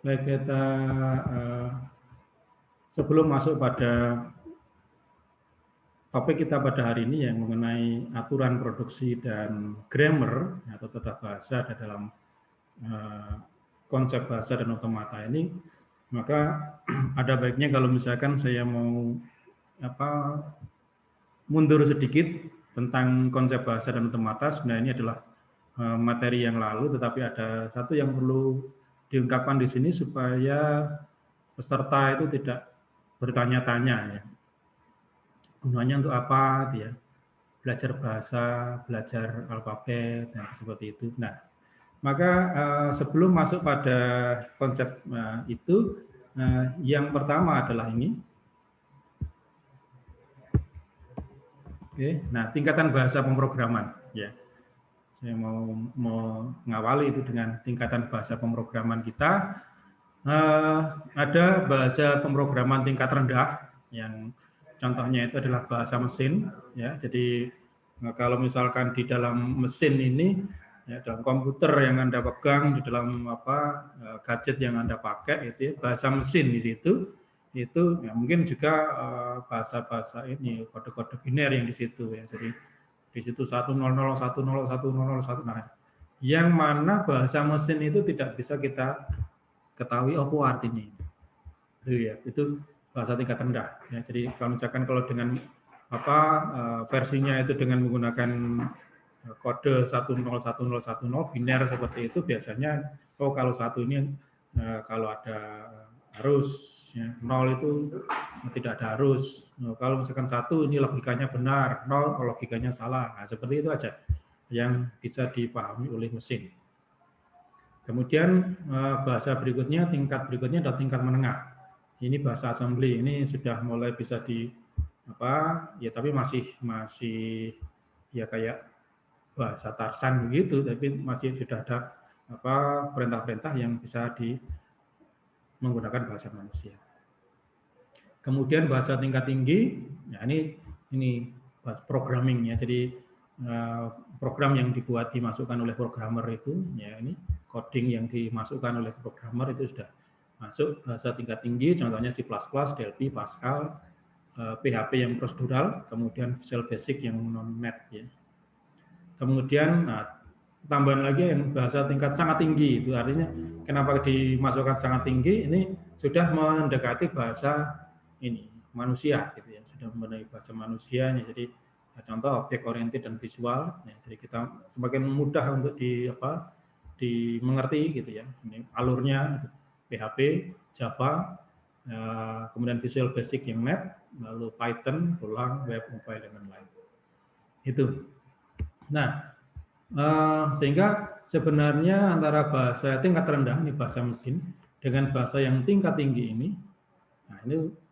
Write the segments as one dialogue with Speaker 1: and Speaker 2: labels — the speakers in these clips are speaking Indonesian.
Speaker 1: Baik, kita sebelum masuk pada topik kita pada hari ini yang mengenai aturan produksi dan grammar atau tata bahasa dalam konsep bahasa dan otomata ini, maka ada baiknya kalau misalkan saya mau mundur sedikit tentang konsep bahasa dan otomata. Sebenarnya ini adalah materi yang lalu, tetapi ada satu yang perlu diungkapkan di sini supaya peserta itu tidak bertanya-tanya ya. Gunanya untuk apa ya? Belajar bahasa, belajar alfabet, dan seperti itu. Nah, maka sebelum masuk pada konsep itu, yang pertama adalah ini. Oke, nah tingkatan bahasa pemrograman ya. Saya mau mengawali itu dengan tingkatan bahasa pemrograman kita. Ada bahasa pemrograman tingkat rendah yang contohnya itu adalah bahasa mesin ya. Jadi kalau misalkan di dalam mesin ini ya, dalam komputer yang Anda pegang, di dalam gadget yang Anda pakai itu ya, bahasa mesin di situ itu ya, mungkin juga bahasa-bahasa ini kode-kode biner yang di situ ya. Jadi di situ 100 10 10 100 nah yang mana bahasa mesin itu tidak bisa kita ketahui apa artinya itu ya, itu bahasa tingkat rendah ya. Jadi kalau misalkan kalau dengan versinya itu dengan menggunakan kode 101010 biner seperti itu, biasanya kalau satu ini kalau ada harus ya, 0 itu tidak ada harus. Kalau misalkan 1 ini logikanya benar, 0 logikanya salah. Nah, seperti itu aja yang bisa dipahami oleh mesin. Kemudian bahasa berikutnya, tingkat berikutnya adalah tingkat menengah. Ini bahasa assembly, ini sudah mulai bisa ya tapi masih ya kayak bahasa Tarsan begitu, tapi masih sudah ada perintah-perintah yang bisa menggunakan bahasa manusia. Kemudian bahasa tingkat tinggi, ya ini bahasa programming ya. Jadi program yang dimasukkan oleh programmer itu, ya ini coding yang dimasukkan oleh programmer itu sudah masuk bahasa tingkat tinggi. Contohnya C++, Delphi, Pascal, PHP yang prosedural, kemudian Visual Basic yang non-net ya. Kemudian tambahan lagi yang bahasa tingkat sangat tinggi, itu artinya kenapa dimasukkan sangat tinggi, ini sudah mendekati bahasa ini manusia gitu ya, sudah mengenai bahasa manusianya. Jadi contoh objek oriented dan visual ya, jadi kita semakin mudah untuk dimengerti gitu ya. Ini alurnya PHP, Java, kemudian Visual Basic yang net, lalu Python, Golang, web, mobile, dan lain-lain. Itu. Nah, sehingga sebenarnya antara bahasa tingkat rendah ini bahasa mesin dengan bahasa yang tingkat tinggi ini, nah ini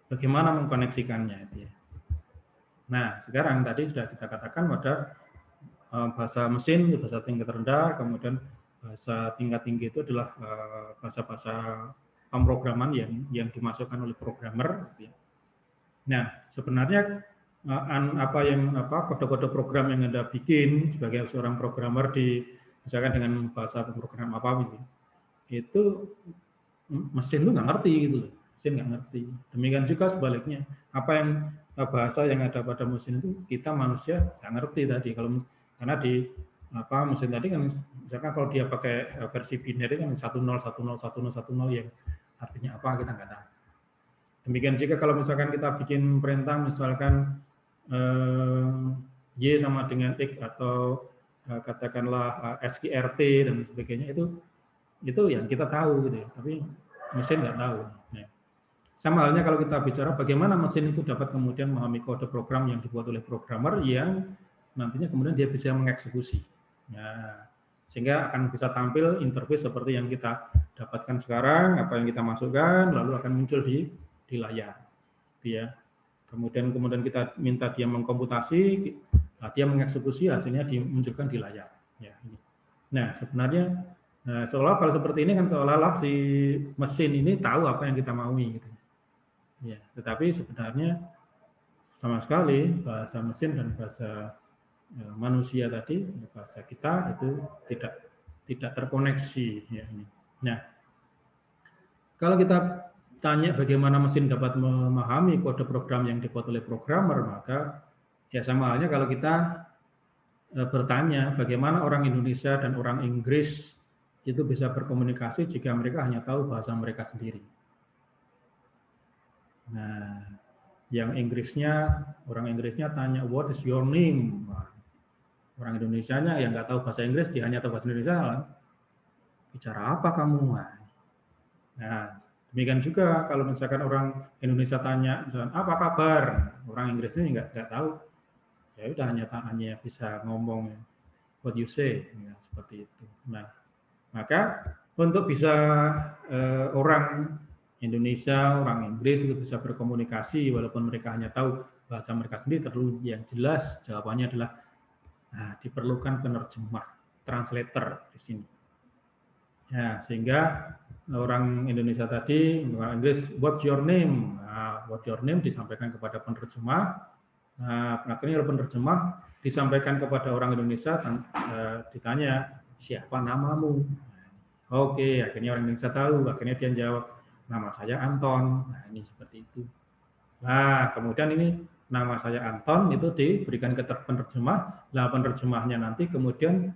Speaker 1: bagaimana mengkoneksikannya itu ya. Nah, sekarang tadi sudah kita katakan pada bahasa mesin, bahasa tingkat rendah, kemudian bahasa tingkat tinggi itu adalah bahasa-bahasa pemrograman yang dimasukkan oleh programmer. Gitu ya. Nah, sebenarnya kode-kode program yang Anda bikin sebagai seorang programmer misalkan dengan bahasa pemrogram apa gitu, itu mesin itu nggak ngerti gitu loh. Mesin nggak ngerti. Demikian juga sebaliknya, bahasa yang ada pada mesin itu kita manusia nggak ngerti tadi. Karena di mesin tadi kan misalkan kalau dia pakai versi binary kan 10101010 yang artinya apa kita nggak tahu. Demikian juga kalau misalkan kita bikin perintah misalkan Y sama dengan X atau katakanlah SQRT dan sebagainya, itu yang kita tahu gitu ya, tapi mesin nggak tahu. Nah, sama halnya kalau kita bicara bagaimana mesin itu dapat kemudian memahami kode program yang dibuat oleh programmer yang nantinya kemudian dia bisa mengeksekusi. Nah, sehingga akan bisa tampil interface seperti yang kita dapatkan sekarang, apa yang kita masukkan lalu akan muncul di layar. Gitu ya. Kemudian kita minta dia mengkomputasi, dia mengeksekusi, hasilnya dimunculkan di layar. Ya, ini. Nah, sebenarnya seolah kalau seperti ini kan seolah-olah si mesin ini tahu apa yang kita maui. Gitu. Ya, tetapi sebenarnya sama sekali bahasa mesin dan bahasa manusia tadi, bahasa kita itu tidak tidak terkoneksi. Ya, ini. Nah, kalau kita tanya bagaimana mesin dapat memahami kode program yang dibuat oleh programmer, maka ya sama halnya kalau kita bertanya bagaimana orang Indonesia dan orang Inggris itu bisa berkomunikasi jika mereka hanya tahu bahasa mereka sendiri. Nah, yang orang Inggrisnya tanya, what is your name? Nah, orang Indonesianya yang nggak tahu bahasa Inggris, dia hanya tahu bahasa Indonesia, bicara apa kamu? Nah, demikian juga kalau misalkan orang Indonesia tanya, misalkan, apa kabar? Orang Inggrisnya nggak tahu, ya udah hanya bisa ngomong what you say, ya, seperti itu. Nah, maka untuk bisa orang Indonesia, orang Inggris itu bisa berkomunikasi walaupun mereka hanya tahu bahasa mereka sendiri, terlalu yang jelas jawabannya adalah diperlukan penerjemah, translator di sini. Ya, sehingga orang Indonesia tadi, orang Inggris, what's your name? Nah, what your name disampaikan kepada penerjemah. Nah, akhirnya penerjemah disampaikan kepada orang Indonesia, ditanya, siapa namamu? Oke, akhirnya orang Indonesia tahu, akhirnya dia jawab, nama saya Anton. Nah, ini seperti itu. Nah, kemudian ini nama saya Anton itu diberikan ke penerjemah, lah penerjemahnya nanti kemudian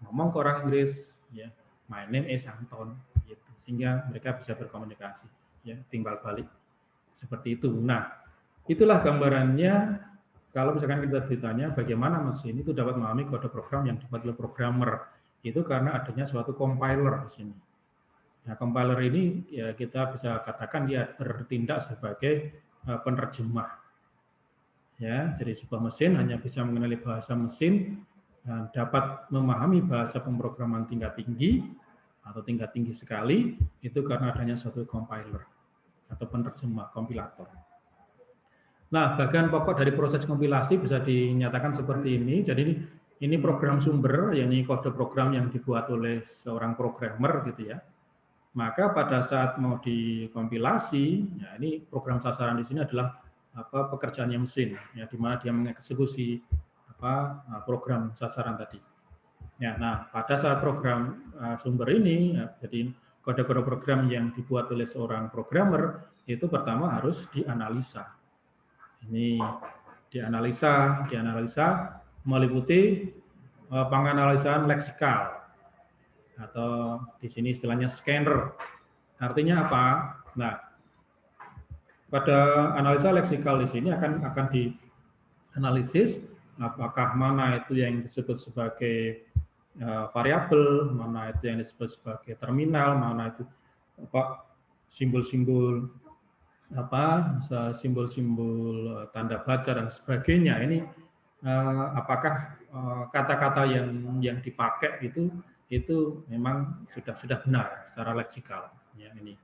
Speaker 1: ngomong ke orang Inggris, ya, my name is Anton, gitu. Sehingga mereka bisa berkomunikasi, ya, timbal balik seperti itu. Nah, itulah gambarannya. Kalau misalkan kita ditanya bagaimana mesin itu dapat memahami kode program yang dibuat oleh programmer, itu karena adanya suatu compiler di sini. Nah, compiler ini ya kita bisa katakan dia bertindak sebagai penerjemah. Ya, jadi sebuah mesin hanya bisa mengenali bahasa mesin dan dapat memahami bahasa pemrograman tingkat tinggi atau tingkat tinggi sekali itu karena adanya suatu compiler atau penerjemah, kompilator. Nah, bagian pokok dari proses kompilasi bisa dinyatakan seperti ini. Jadi ini program sumber, yakni kode program yang dibuat oleh seorang programmer gitu ya. Maka pada saat mau dikompilasi, ya ini program sasaran di sini adalah pekerjaannya mesin, ya di mana dia mengeksekusi program sasaran tadi. Ya, nah pada saat program sumber ini, ya, jadi kode-kode program yang dibuat oleh seorang programmer itu pertama harus dianalisa. Ini dianalisa meliputi penganalisaan leksikal atau di sini istilahnya scanner. Artinya apa? Nah, pada analisa leksikal di sini akan dianalisis apakah mana itu yang disebut sebagai variabel, mana itu yang disebut sebagai terminal, mana itu simbol-simbol simbol-simbol tanda baca dan sebagainya. Ini apakah kata-kata yang dipakai itu memang sudah benar secara leksikal, ya ini.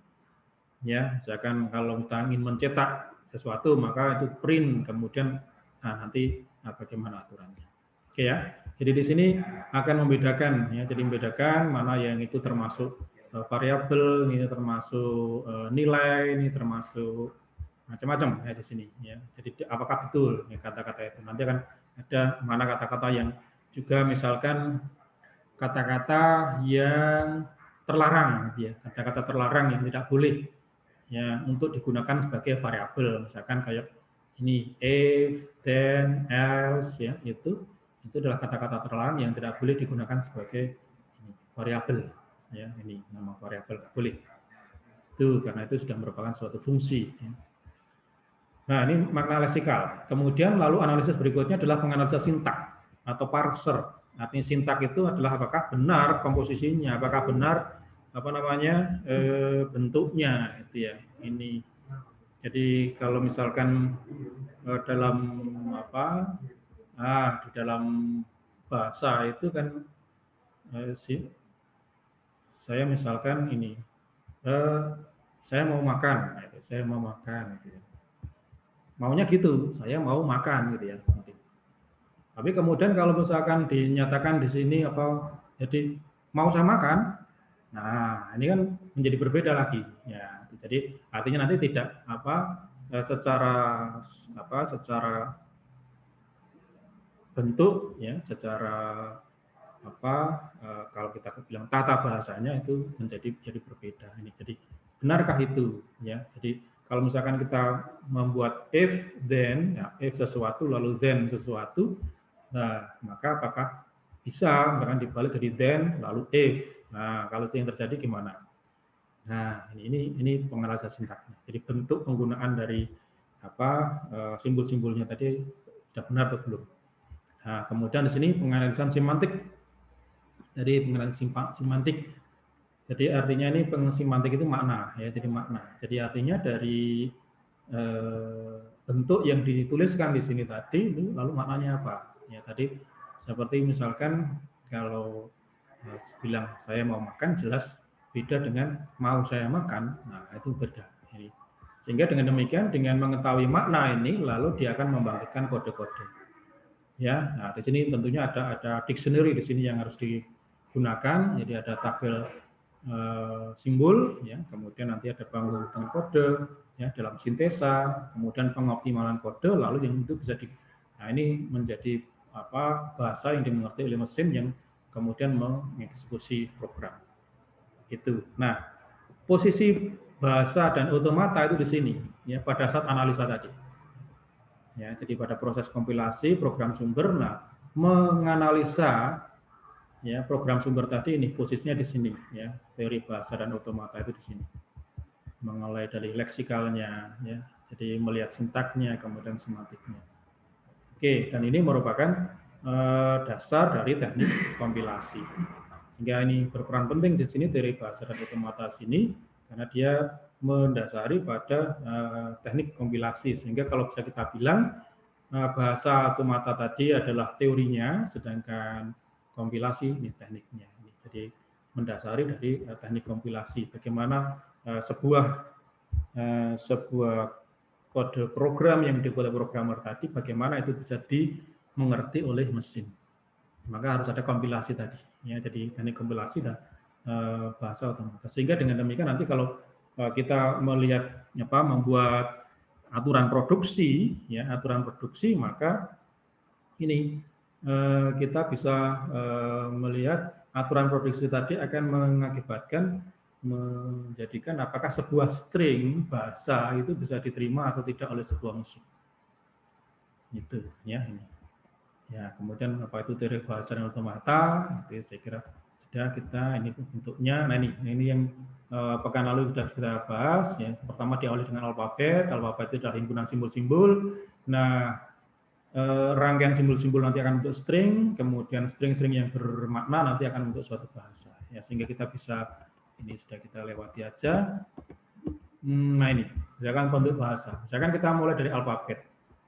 Speaker 1: Ya, misalkan kalau kita ingin mencetak sesuatu maka itu print, kemudian nanti bagaimana aturannya. Oke ya. Jadi di sini akan membedakan ya, jadi membedakan mana yang itu termasuk variabel, ini termasuk nilai, ini termasuk macam-macam ya di sini ya. Jadi apakah betul ya, kata-kata itu. Nanti akan ada mana kata-kata yang juga misalkan kata-kata yang terlarang gitu ya, kata-kata terlarang yang tidak boleh ya untuk digunakan sebagai variabel, misalkan kayak ini if, then, else ya, itu adalah kata-kata terlarang yang tidak boleh digunakan sebagai variabel ya, ini nama variabel tidak boleh itu karena itu sudah merupakan suatu fungsi ya. Nah, ini makna leksikal. Kemudian lalu analisis berikutnya adalah penganalisis sintak atau parser. Artinya sintak itu adalah apakah benar komposisinya, apakah benar bentuknya itu ya. Ini jadi kalau misalkan dalam di dalam bahasa itu kan saya misalkan ini saya mau makan gitu ya. Maunya gitu, saya mau makan gitu ya. Tapi kemudian kalau misalkan dinyatakan di sini jadi mau saya makan, nah ini kan menjadi berbeda lagi ya. Jadi artinya nanti tidak secara bentuk ya, secara kalau kita bilang tata bahasanya itu jadi berbeda. Ini jadi benarkah itu ya? Jadi kalau misalkan kita membuat if then, ya, if sesuatu lalu then sesuatu, nah maka apakah bisa misalkan dibalik jadi then lalu if. Nah kalau itu yang terjadi gimana? Nah ini penganalisan sintaknya. Jadi bentuk penggunaan dari simbol-simbolnya tadi sudah benar atau belum. Nah kemudian di sini penganalisan semantik. Jadi penganalisan semantik. Jadi artinya ini semantik itu makna ya, jadi makna. Jadi artinya dari bentuk yang dituliskan di sini tadi itu lalu maknanya apa? Ya tadi seperti misalkan kalau bilang saya mau makan jelas beda dengan mau saya makan. Nah, itu beda. Jadi, sehingga dengan demikian dengan mengetahui makna ini lalu dia akan membangkitkan kode-kode. Ya, nah di sini tentunya ada dictionary di sini yang harus digunakan. Jadi ada tabel simbol, ya, kemudian nanti ada pengurutan kode, ya, dalam sintesa, kemudian pengoptimalan kode, lalu yang itu bisa nah ini menjadi bahasa yang dimengerti oleh mesin yang kemudian mengeksekusi program. Itu. Nah, posisi bahasa dan otomata itu di sini, ya, pada saat analisa tadi. Ya, jadi pada proses kompilasi program sumber, nah menganalisa ya program sumber tadi ini posisinya di sini ya, teori bahasa dan otomata itu di sini, mulai dari leksikalnya ya, jadi melihat sintaknya kemudian semantiknya. Oke, dan ini merupakan dasar dari teknik kompilasi, sehingga ini berperan penting di sini teori bahasa dan otomata sini karena dia mendasari pada teknik kompilasi, sehingga kalau bisa kita bilang bahasa otomata tadi adalah teorinya, sedangkan kompilasi ini tekniknya. Jadi mendasari dari teknik kompilasi bagaimana sebuah kode program yang dibuat programmer tadi bagaimana itu bisa dimengerti oleh mesin. Maka harus ada kompilasi tadi. Ya, jadi teknik kompilasi dan bahasa otomata. Sehingga dengan demikian nanti kalau kita melihat membuat aturan produksi, ya aturan produksi, maka ini kita bisa melihat aturan produksi tadi akan mengakibatkan menjadikan apakah sebuah string bahasa itu bisa diterima atau tidak oleh sebuah mesin. Gitu ya ini. Ya, kemudian apa itu teori bahasa dan otomata, itu saya kira sudah kita ini bentuknya. Nah ini yang pekan lalu sudah kita bahas ya. Pertama diawali dengan alfabet itu adalah himpunan simbol-simbol. Nah, rangkaian simbol-simbol nanti akan bentuk string, kemudian string-string yang bermakna nanti akan bentuk suatu bahasa. Ya, sehingga kita bisa, ini sudah kita lewati aja. Nah ini, misalkan bentuk bahasa. Misalkan kita mulai dari alfabet.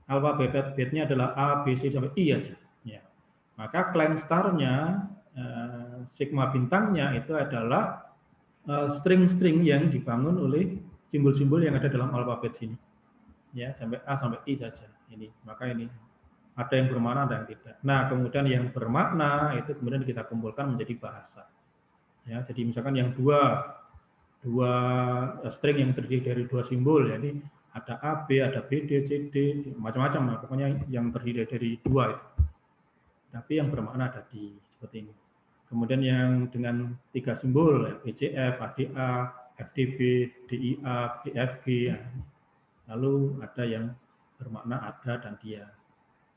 Speaker 1: Alfabetnya adalah A, B, C, sampai I aja. Ya. Maka clan star-nya, sigma bintangnya itu adalah string-string yang dibangun oleh simbol-simbol yang ada dalam alfabet sini. Ya, sampai A sampai I saja. Ini, maka ini ada yang bermakna, ada yang tidak. Nah, kemudian yang bermakna itu kemudian kita kumpulkan menjadi bahasa. Ya, jadi misalkan yang dua string yang terdiri dari dua simbol, jadi ada A, B, ada B, D, C, D, macam-macam. Pokoknya yang terdiri dari dua itu. Tapi yang bermakna ada di seperti ini. Kemudian yang dengan tiga simbol, ya, BCF, ADA, FDB, DIA, DFG. Lalu ada yang bermakna ada dan dia.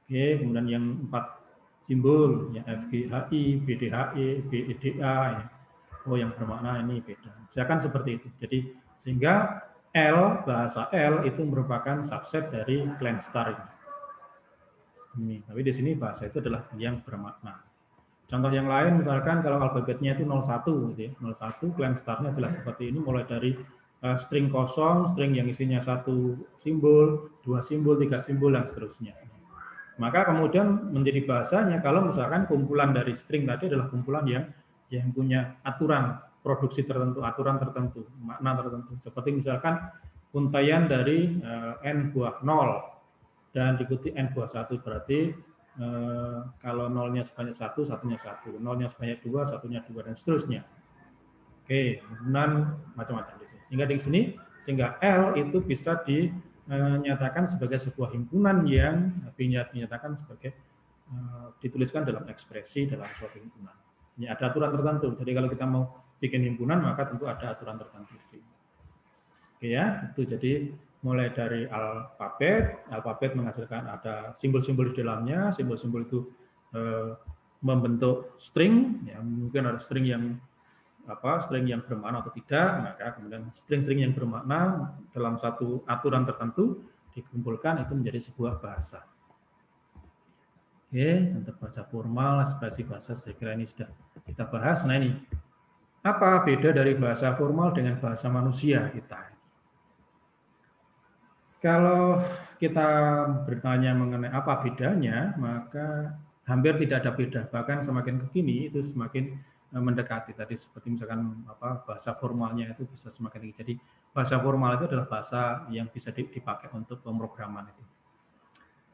Speaker 1: Oke, kemudian yang 4 simbol, ya FGHI, BDHI, BEDA, ya. Oh yang bermakna ini beda. Misalkan seperti itu. Jadi sehingga L, bahasa L itu merupakan subset dari clan star ini. Tapi di sini bahasa itu adalah yang bermakna. Contoh yang lain misalkan kalau alfabetnya itu 01 gitu ya. 01 clan starnya jelas seperti ini, mulai dari string kosong, string yang isinya 1 simbol, 2 simbol, 3 simbol dan seterusnya. Maka kemudian menjadi bahasanya kalau misalkan kumpulan dari string tadi adalah kumpulan yang punya aturan produksi tertentu, aturan tertentu, makna tertentu. Seperti misalkan untaian dari n buah 0 dan diikuti n buah 1, berarti kalau nolnya sebanyak 1, satunya 1, nolnya sebanyak 2, satunya 2 dan seterusnya. Oke, kemudian macam-macam di sini. Sehingga di sini sehingga L itu bisa dinyatakan sebagai sebuah himpunan yang dinyatakan sebagai dituliskan dalam ekspresi dalam suatu himpunan. Ya, ada aturan tertentu. Jadi kalau kita mau bikin himpunan, maka tentu ada aturan tertentu di sini. Oke ya, itu jadi mulai dari alfabet menghasilkan ada simbol-simbol di dalamnya, simbol-simbol itu membentuk string, ya mungkin ada string yang bermakna atau tidak, maka kemudian string-string yang bermakna dalam satu aturan tertentu dikumpulkan itu menjadi sebuah bahasa. Oke, untuk bahasa formal, ekspresi bahasa, saya kira ini sudah kita bahas. Nah ini, apa beda dari bahasa formal dengan bahasa manusia kita? Kalau kita bertanya mengenai apa bedanya, maka hampir tidak ada beda. Bahkan semakin ke kini itu semakin mendekati. Tadi seperti misalkan bahasa formalnya itu bisa semakin tinggi. Jadi bahasa formal itu adalah bahasa yang bisa dipakai untuk pemrograman itu.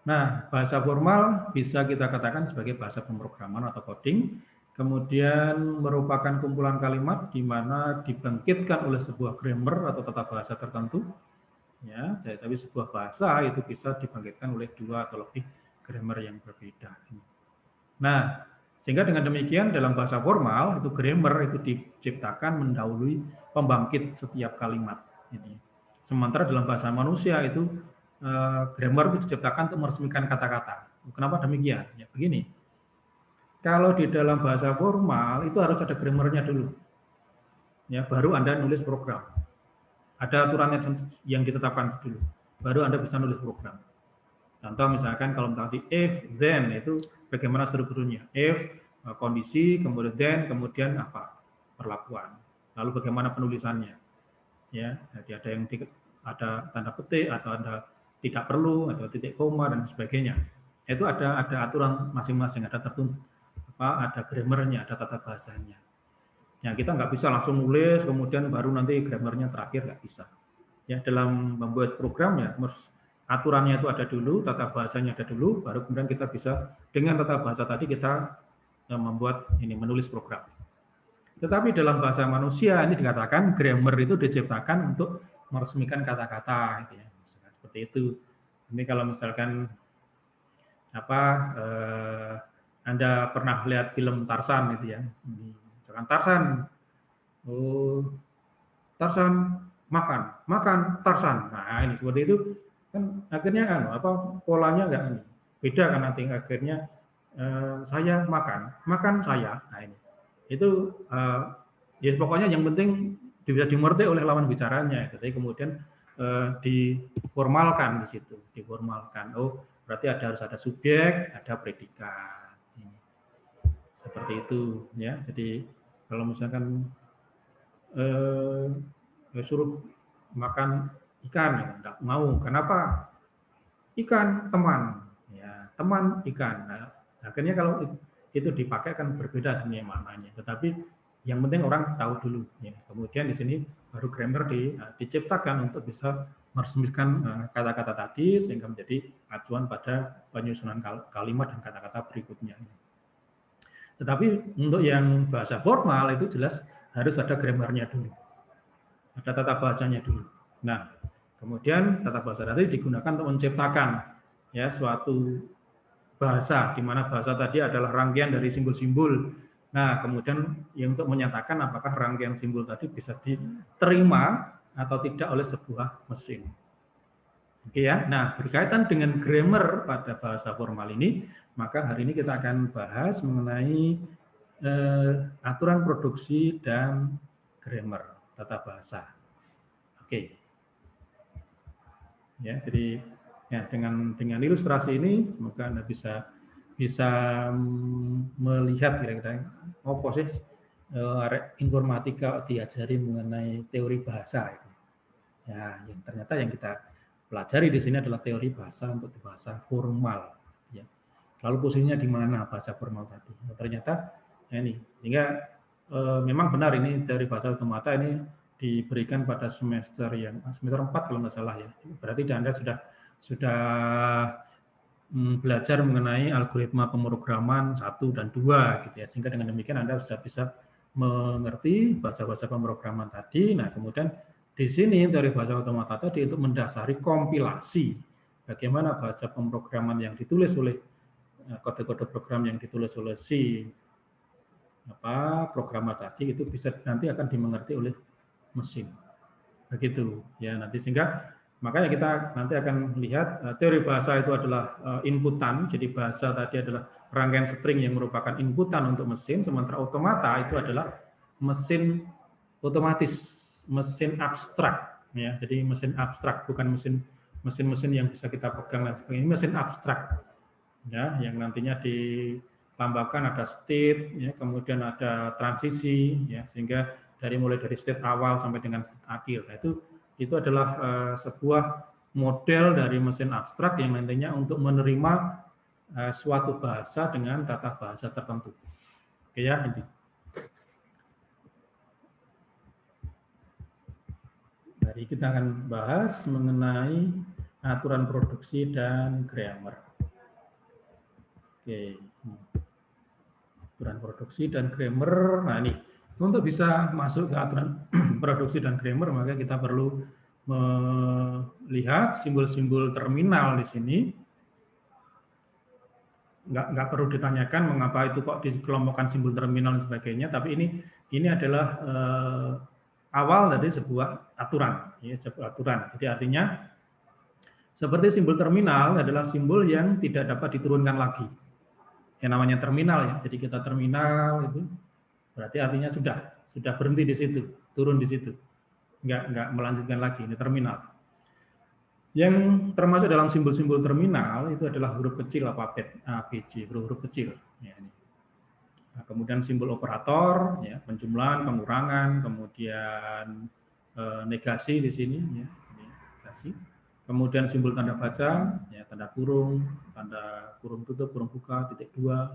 Speaker 1: Nah, bahasa formal bisa kita katakan sebagai bahasa pemrograman atau coding, kemudian merupakan kumpulan kalimat di mana dibangkitkan oleh sebuah grammar atau tata bahasa tertentu. Ya, tapi sebuah bahasa itu bisa dibangkitkan oleh dua atau lebih grammar yang berbeda. Nah, sehingga dengan demikian dalam bahasa formal itu grammar itu diciptakan mendahului pembangkit setiap kalimat. Ini. Sementara dalam bahasa manusia itu grammar itu diciptakan untuk meresmikan kata-kata. Kenapa demikian? Ya begini. Kalau di dalam bahasa formal itu harus ada grammarnya dulu. Ya, baru Anda nulis program. Ada aturannya yang ditetapkan dulu. Baru Anda bisa nulis program. Contoh misalkan kalau tadi if, then itu bagaimana strukturnya. If, kondisi, kemudian then, kemudian apa? Perlakuan. Lalu bagaimana penulisannya. Ya, jadi ada yang ada tanda petik atau ada tidak perlu atau titik koma dan sebagainya. Itu ada aturan masing-masing, ada tertentu ada grammarnya, ada tata bahasanya. Ya, kita nggak bisa langsung nulis kemudian baru nanti grammarnya terakhir, nggak bisa. Ya, dalam membuat program ya aturannya itu ada dulu, tata bahasanya ada dulu, baru kemudian kita bisa dengan tata bahasa tadi kita membuat menulis program. Tetapi dalam bahasa manusia ini dikatakan grammar itu diciptakan untuk meresmikan kata-kata, gitu ya. Seperti itu. Ini kalau misalkan Anda pernah lihat film Tarzan gitu ya. Misalkan Tarzan makan Tarzan. Nah ini seperti itu kan akhirnya polanya nggak beda kan nanti akhirnya saya makan saya. Nah ini itu ya pokoknya yang penting bisa dimengerti oleh lawan bicaranya. Jadi kemudian diformalkan di situ, diformalkan. Oh berarti harus ada subjek, ada predikat. Seperti itu ya. Jadi kalau misalkan suruh makan ikan, ya, nggak mau. Kenapa? Ikan teman, ya teman ikan. Nah, akhirnya kalau itu dipakai kan berbeda sebenarnya maknanya. Tetapi yang penting orang tahu dulu. Ya. Kemudian di sini baru grammar diciptakan untuk bisa meresmikan kata-kata tadi sehingga menjadi acuan pada penyusunan kalimat dan kata-kata berikutnya. Tetapi untuk yang bahasa formal itu jelas harus ada grammarnya dulu. Ada tata bahasanya dulu. Nah, kemudian tata bahasa tadi digunakan untuk menciptakan ya suatu bahasa, di mana bahasa tadi adalah rangkaian dari simbol-simbol. Nah, kemudian yang untuk menyatakan apakah rangkaian simbol tadi bisa diterima atau tidak oleh sebuah mesin. Oke ya. Nah, berkaitan dengan grammar pada bahasa formal ini, maka hari ini kita akan bahas mengenai aturan produksi dan grammar tata bahasa. Oke. Ya, jadi ya dengan ilustrasi ini semoga Anda bisa melihat kira-kira apa sih informatika diajari mengenai teori bahasa itu. Ya, yang ternyata yang kita pelajari di sini adalah teori bahasa untuk bahasa formal. Ya. Lalu posisinya di mana bahasa formal tadi? Ternyata ya ini, sehingga memang benar ini teori bahasa otomata ini diberikan pada semester 4 kalau nggak salah ya. Berarti Anda sudah belajar mengenai algoritma pemrograman 1 dan 2 gitu ya. Sehingga dengan demikian Anda sudah bisa mengerti bahasa-bahasa pemrograman tadi. Nah, kemudian di sini teori bahasa otomata tadi untuk mendasari kompilasi bagaimana bahasa pemrograman yang ditulis oleh kode-kode program yang ditulis oleh si programmer tadi itu bisa nanti akan dimengerti oleh mesin. Begitu ya, nanti sehingga makanya kita nanti akan lihat teori bahasa itu adalah inputan. Jadi bahasa tadi adalah rangkaian string yang merupakan inputan untuk mesin, sementara otomata itu adalah mesin otomatis, mesin abstrak ya. Jadi mesin abstrak, bukan mesin yang bisa kita pegang dan sebagainya. Ini mesin abstrak ya, yang nantinya dilambangkan ada state ya, kemudian ada transisi ya, sehingga mulai dari state awal sampai dengan state akhir. Nah, itu adalah sebuah model dari mesin abstrak yang nantinya untuk menerima suatu bahasa dengan tata bahasa tertentu. Oke ya, inti. Jadi kita akan bahas mengenai aturan produksi dan grammar. Oke. Aturan produksi dan grammar. Nah, ini untuk bisa masuk ke aturan produksi dan grammar, maka kita perlu melihat simbol-simbol terminal di sini. Nggak perlu ditanyakan mengapa itu kok dikelompokkan simbol terminal dan sebagainya, tapi ini adalah awal dari sebuah aturan, ya, sebuah aturan. Jadi artinya seperti simbol terminal adalah simbol yang tidak dapat diturunkan lagi. Yang namanya terminal ya. Jadi kita terminal itu berarti artinya sudah berhenti di situ, turun di situ. Nggak melanjutkan lagi, ini terminal. Yang termasuk dalam simbol-simbol terminal itu adalah huruf kecil alfabet A, B, C, huruf-huruf kecil. Ya, ini. Nah, kemudian simbol operator, ya, penjumlahan, pengurangan, kemudian negasi di sini, ya, negasi. Kemudian simbol tanda baca, ya, tanda kurung tutup, kurung buka, titik 2.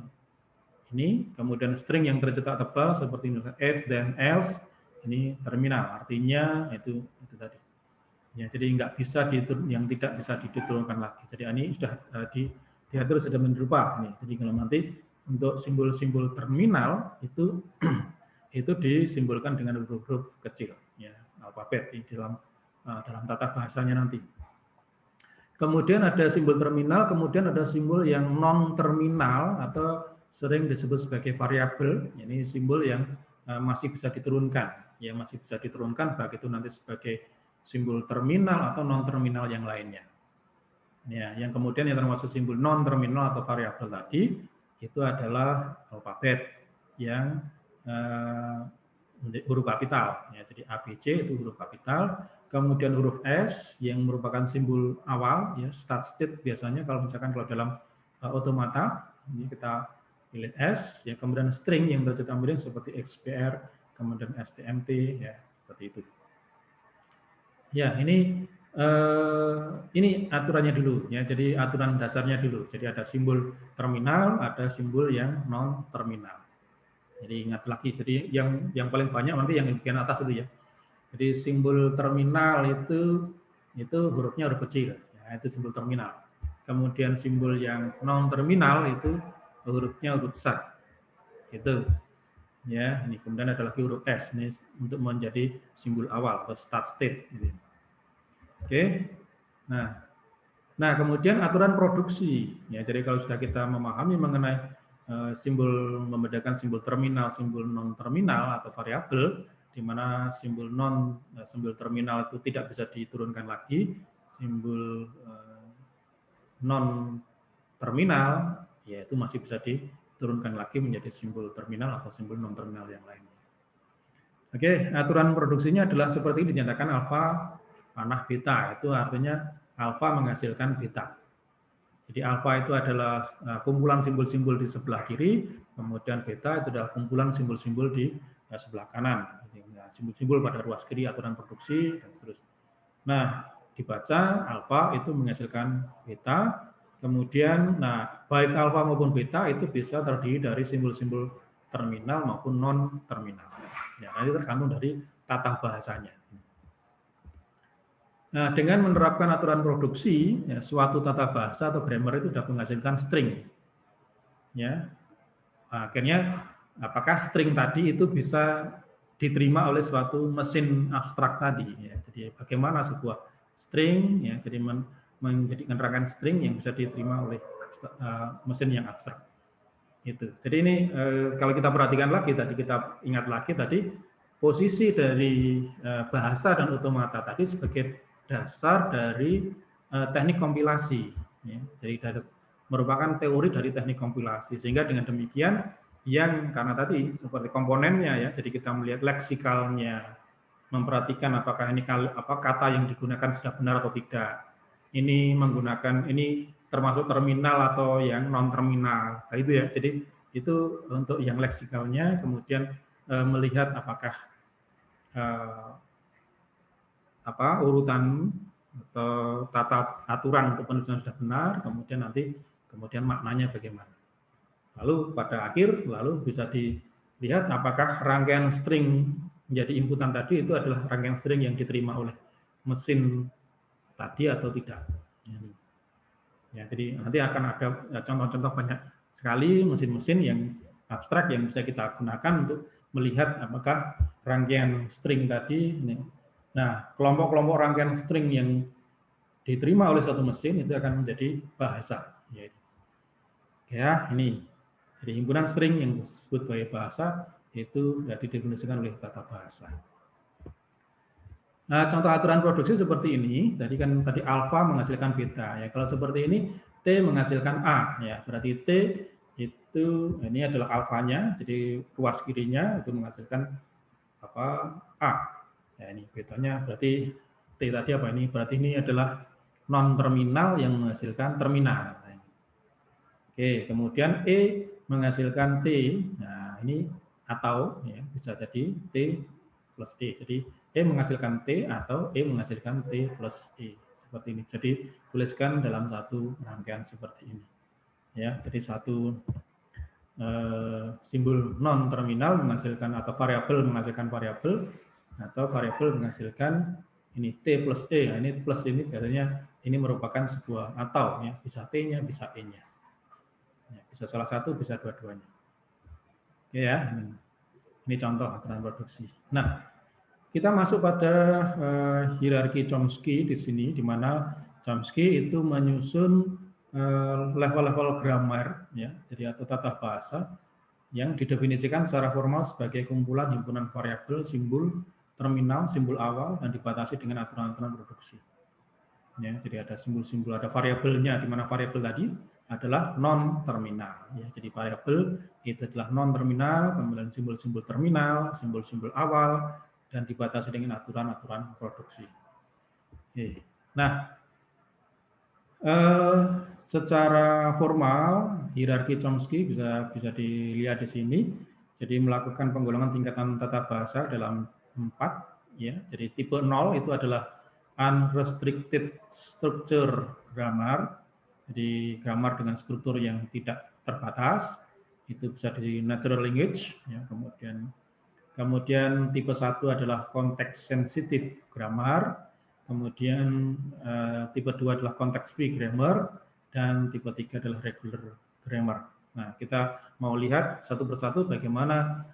Speaker 1: Ini, kemudian string yang tercetak tebal seperti misalnya if dan else, ini terminal, artinya itu tadi. Ya, jadi yang tidak bisa diturunkan lagi. Jadi ini sudah diatur sedemikian rupa. Jadi kalau nanti untuk simbol-simbol terminal itu disimbolkan dengan huruf-huruf kecil, ya, alfabet di dalam tata bahasanya nanti. Kemudian ada simbol terminal, kemudian ada simbol yang non terminal atau sering disebut sebagai variabel. Ini simbol yang masih bisa diturunkan, ya, masih bisa diturunkan baik itu nanti sebagai simbol terminal atau non terminal yang lainnya. Ya, yang kemudian yang termasuk simbol non terminal atau variabel tadi itu adalah alfabet yang huruf kapital, ya, jadi A, B, C itu huruf kapital. Kemudian huruf S yang merupakan simbol awal, ya, start state biasanya kalau dalam otomata, ini kita pilih S, ya, kemudian string yang tercetak kemudian seperti XPR, kemudian STMT, ya, seperti itu. Ya, ini aturannya dulu, ya, jadi aturan dasarnya dulu. Jadi ada simbol terminal, ada simbol yang non terminal. Jadi ingat lagi, jadi yang paling banyak nanti yang bagian atas itu ya. Jadi simbol terminal itu hurufnya huruf kecil, ya, itu simbol terminal. Kemudian simbol yang non terminal itu hurufnya huruf besar, itu. Ya, ini kemudian ada lagi huruf S ini untuk menjadi simbol awal atau start state. Gitu. Oke, nah kemudian aturan produksi. Ya, jadi kalau sudah kita memahami mengenai simbol membedakan simbol terminal, simbol non terminal atau variabel, di mana simbol terminal itu tidak bisa diturunkan lagi, simbol non terminal yaitu masih bisa diturunkan lagi menjadi simbol terminal atau simbol non terminal yang lainnya. Oke, aturan produksinya adalah seperti ini, dinyatakan alfa panah beta, itu artinya alfa menghasilkan beta. Jadi alfa itu adalah kumpulan simbol-simbol di sebelah kiri, kemudian beta itu adalah kumpulan simbol-simbol di sebelah kanan. Simbol-simbol pada ruas kiri aturan produksi dan seterusnya. Nah, dibaca alfa itu menghasilkan beta, kemudian baik alfa maupun beta itu bisa terdiri dari simbol-simbol terminal maupun non terminal. Ya, ini tergantung dari tata bahasanya. Nah, dengan menerapkan aturan produksi, ya, suatu tata bahasa atau grammar itu dapat menghasilkan string. Ya, akhirnya apakah string tadi itu bisa diterima oleh suatu mesin abstrak tadi, ya. Jadi bagaimana sebuah string, ya, jadi menjadikan rangkaian string yang bisa diterima oleh mesin yang abstrak. Itu. Jadi ini kalau kita perhatikan lagi tadi, kita ingat lagi tadi posisi dari bahasa dan otomata tadi sebagai dasar dari teknik kompilasi. Ya. Jadi merupakan teori dari teknik kompilasi. Sehingga dengan demikian yang karena tadi seperti komponennya ya, jadi kita melihat leksikalnya, memperhatikan apakah ini kata yang digunakan sudah benar atau tidak. Ini menggunakan ini termasuk terminal atau yang non terminal. Nah, itu ya. Jadi itu untuk yang leksikalnya, kemudian melihat apakah urutan atau tata aturan untuk penulisan sudah benar, kemudian maknanya bagaimana. Lalu pada akhir bisa dilihat apakah rangkaian string menjadi inputan tadi itu adalah rangkaian string yang diterima oleh mesin tadi atau tidak. Ya, jadi nanti akan ada contoh-contoh banyak sekali mesin-mesin yang abstrak yang bisa kita gunakan untuk melihat apakah rangkaian string tadi ini. Nah, kelompok-kelompok rangkaian string yang diterima oleh suatu mesin itu akan menjadi bahasa. Ya, ini. Jadi himpunan string yang disebut sebagai bahasa itu didefinisikan oleh tata bahasa. Nah, contoh aturan produksi seperti ini, tadi alfa menghasilkan beta. Ya, kalau seperti ini T menghasilkan A, ya berarti T itu ini adalah alfanya, jadi ruas kirinya itu menghasilkan A. Ya, ini betanya berarti T tadi apa ini? Berarti ini adalah non terminal yang menghasilkan terminal. Oke, kemudian E menghasilkan T. Nah, ini atau ya, bisa jadi T plus E. Jadi E menghasilkan T atau E menghasilkan T plus E. Seperti ini. Jadi tuliskan dalam satu rangkaian seperti ini. Ya, jadi satu simbol non terminal menghasilkan atau variabel menghasilkan variabel atau variabel menghasilkan ini T plus E. Nah, ini plus ini biasanya ini merupakan sebuah atau ya, bisa T-nya, bisa E-nya. Ya, bisa salah satu, bisa dua-duanya. Ya, ini contoh aturan produksi. Nah, kita masuk pada hierarki Chomsky di sini, di mana Chomsky itu menyusun level-level grammar, ya, jadi atau tata bahasa yang didefinisikan secara formal sebagai kumpulan himpunan variabel, simbol, terminal, simbol awal, dan dibatasi dengan aturan-aturan produksi. Ya, jadi ada simbol-simbol, ada variabelnya, di mana variabel tadi adalah non terminal. Ya, jadi variabel itu adalah non terminal, kemudian simbol-simbol terminal, simbol-simbol awal, dan dibatasi dengan aturan-aturan produksi. Oke. Nah, secara formal hierarki Chomsky bisa dilihat di sini. Jadi melakukan penggolongan tingkatan tata bahasa dalam 4, ya. Jadi tipe 0 itu adalah unrestricted structure grammar. Jadi grammar dengan struktur yang tidak terbatas, itu bisa di natural language, ya. Kemudian tipe 1 adalah context sensitive grammar, kemudian tipe 2 adalah context free grammar, dan tipe 3 adalah regular grammar. Nah, kita mau lihat satu persatu bagaimana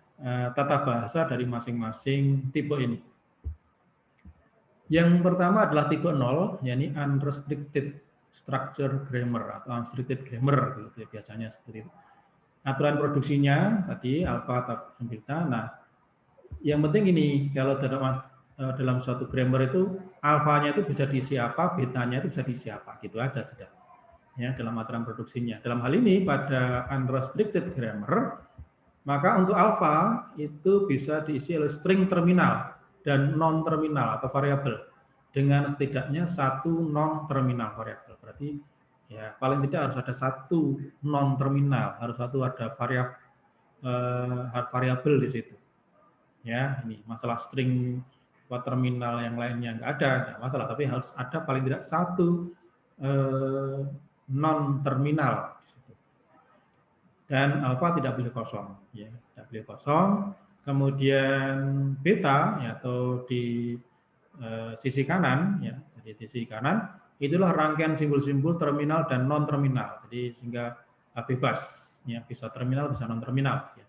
Speaker 1: tata bahasa dari masing-masing tipe ini. Yang pertama adalah tipe 0, yakni unrestricted structure grammar atau unrestricted grammar, gitu ya, biasanya seperti itu. Aturan produksinya tadi alfa atau beta. Nah, yang penting ini kalau dalam suatu grammar itu alfanya itu bisa diisi apa, betanya itu bisa diisi apa, gitu aja sudah. Ya, dalam aturan produksinya. Dalam hal ini pada unrestricted grammar, maka untuk alfa itu bisa diisi oleh string terminal dan non terminal atau variabel dengan setidaknya satu non terminal variabel. Berarti ya paling tidak harus ada satu non terminal, harus ada variabel di situ. Ya, ini masalah string terminal yang lainnya nggak ada, nggak masalah, tapi harus ada paling tidak satu non terminal. Dan alfa tidak boleh kosong, ya, tidak boleh kosong. Kemudian beta, ya, atau di sisi kanan, ya, jadi di sisi kanan itulah rangkaian simbol-simbol terminal dan non terminal. Jadi sehingga bebas, ya, bisa terminal, bisa non terminal. Ya.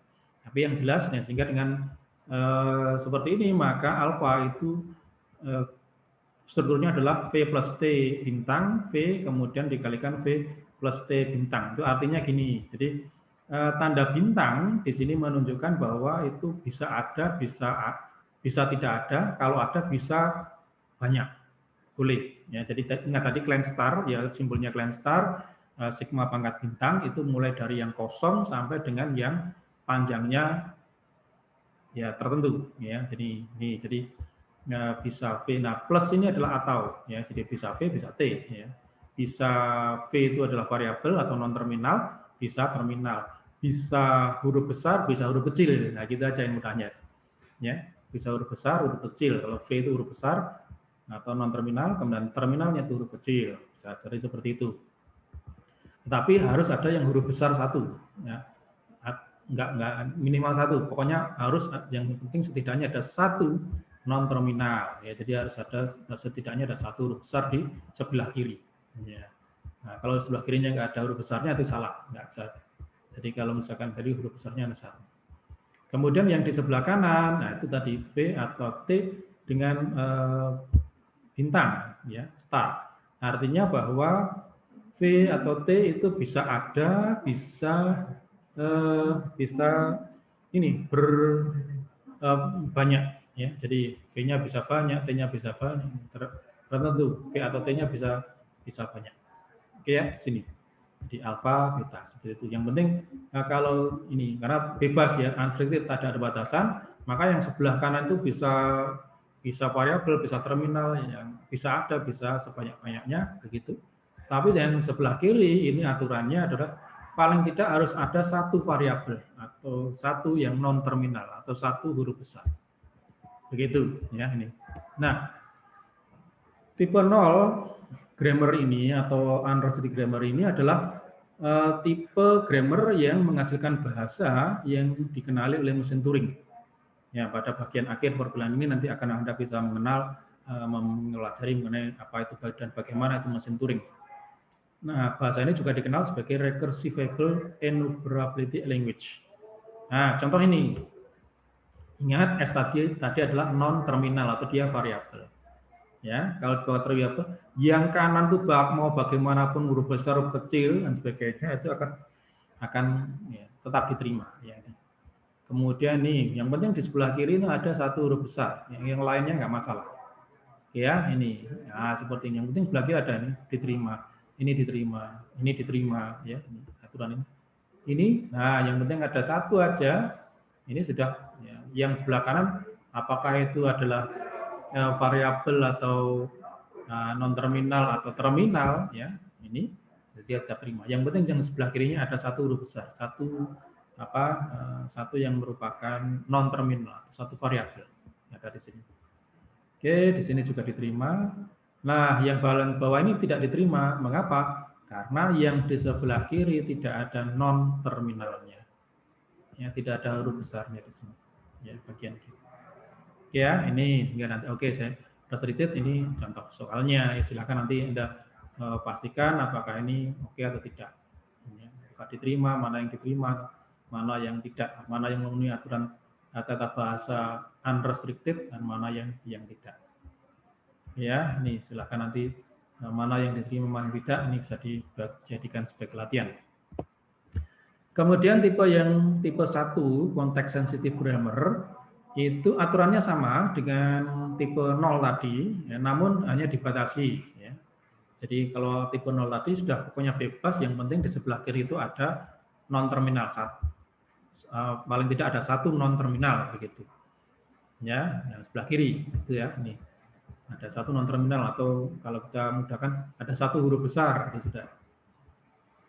Speaker 1: Tapi yang jelas, ya, sehingga dengan seperti ini maka alfa itu strukturnya adalah V plus T bintang, V kemudian dikalikan V plus T bintang. Itu artinya gini, jadi tanda bintang di sini menunjukkan bahwa itu bisa ada, bisa tidak ada. Kalau ada bisa banyak, boleh. Ya, jadi ingat tadi clan star, ya simbolnya clan star, sigma pangkat bintang itu mulai dari yang kosong sampai dengan yang panjangnya ya tertentu. Ya, jadi bisa V. Nah, plus ini adalah atau, ya, jadi bisa V, bisa T. Ya. Bisa V itu adalah variabel atau non terminal, bisa terminal. Bisa huruf besar, bisa huruf kecil. Nah, gitu aja yang mudahnya. Ya, bisa huruf besar, huruf kecil. Kalau V itu huruf besar atau non terminal, kemudian terminalnya itu huruf kecil. Bisa jadi seperti itu. Tetapi harus ada yang huruf besar satu. Ya. Enggak minimal satu. Pokoknya harus yang penting setidaknya ada satu non terminal. Ya, jadi harus ada setidaknya ada satu huruf besar di sebelah kiri. Ya. Nah, kalau sebelah kirinya nggak ada huruf besarnya itu salah, nggak bisa. Jadi kalau misalkan tadi huruf besarnya ada satu. Kemudian yang di sebelah kanan, nah itu tadi V atau T dengan bintang, ya star. Artinya bahwa V atau T itu bisa ada, bisa ini banyak, ya. Jadi V-nya bisa banyak, T-nya bisa banyak, tertentu V atau T-nya bisa banyak. Oke ya, sini. Di alfa, beta seperti itu. Yang penting kalau ini karena bebas ya, unrestricted, ada batasan, maka yang sebelah kanan itu bisa variabel, bisa terminal, yang bisa ada, bisa sebanyak-banyaknya begitu. Tapi yang sebelah kiri ini aturannya adalah paling tidak harus ada satu variabel atau satu yang non terminal atau satu huruf besar. Begitu ya ini. Nah, tipe 0 grammar ini atau unrestricted grammar ini adalah tipe grammar yang menghasilkan bahasa yang dikenali oleh mesin Turing. Ya, pada bagian akhir perkuliahan ini nanti akan Anda bisa mengenal, mempelajari mengenai apa itu dan bagaimana itu mesin Turing. Nah, bahasa ini juga dikenal sebagai recursivable enumerability language. Nah, contoh ini. Ingat S tadi adalah non terminal atau dia variabel. Ya, kalau dua variabel, yang kanan tuh mau bagaimanapun huruf besar, huruf kecil dan sebagainya itu akan ya, tetap diterima. Ya. Kemudian nih, yang penting di sebelah kiri ini ada satu huruf besar, yang lainnya nggak masalah. Ya, ini, ya, seperti ini. Yang penting sebelah kiri ada nih, diterima, ini diterima, ya, ini, aturan ini. Ini, nah, yang penting ada satu aja, ini sudah, ya, yang sebelah kanan, apakah itu adalah variabel atau non terminal atau terminal, ya ini dia terima. Yang penting yang sebelah kirinya ada satu huruf besar, satu yang merupakan non terminal, satu variabel ada di sini. Oke, di sini juga diterima. Nah, yang bagian bawah ini tidak diterima. Mengapa? Karena yang di sebelah kiri tidak ada non terminalnya. Ya, tidak ada huruf besarnya di sini. Ya, bagian kiri. Oke ya, ini hingga nanti. Oke, saya restricted ini contoh soalnya. Ya, silakan nanti Anda pastikan apakah ini oke atau tidak. Ya, apakah diterima, mana yang diterima, mana yang tidak, mana yang memenuhi aturan tata bahasa unrestricted dan mana yang tidak. Ya, ini silakan nanti mana yang diterima, mana yang tidak, ini bisa dijadikan sebagai latihan. Kemudian tipe 1 konteks sensitif grammar itu aturannya sama dengan tipe 0 tadi, ya, namun hanya dibatasi. Ya. Jadi kalau tipe 0 tadi sudah pokoknya bebas, yang penting di sebelah kiri itu ada non terminal paling tidak ada satu non terminal begitu. Ya, yang sebelah kiri itu ya, ini ada satu non terminal atau kalau kita mudahkan ada satu huruf besar itu sudah.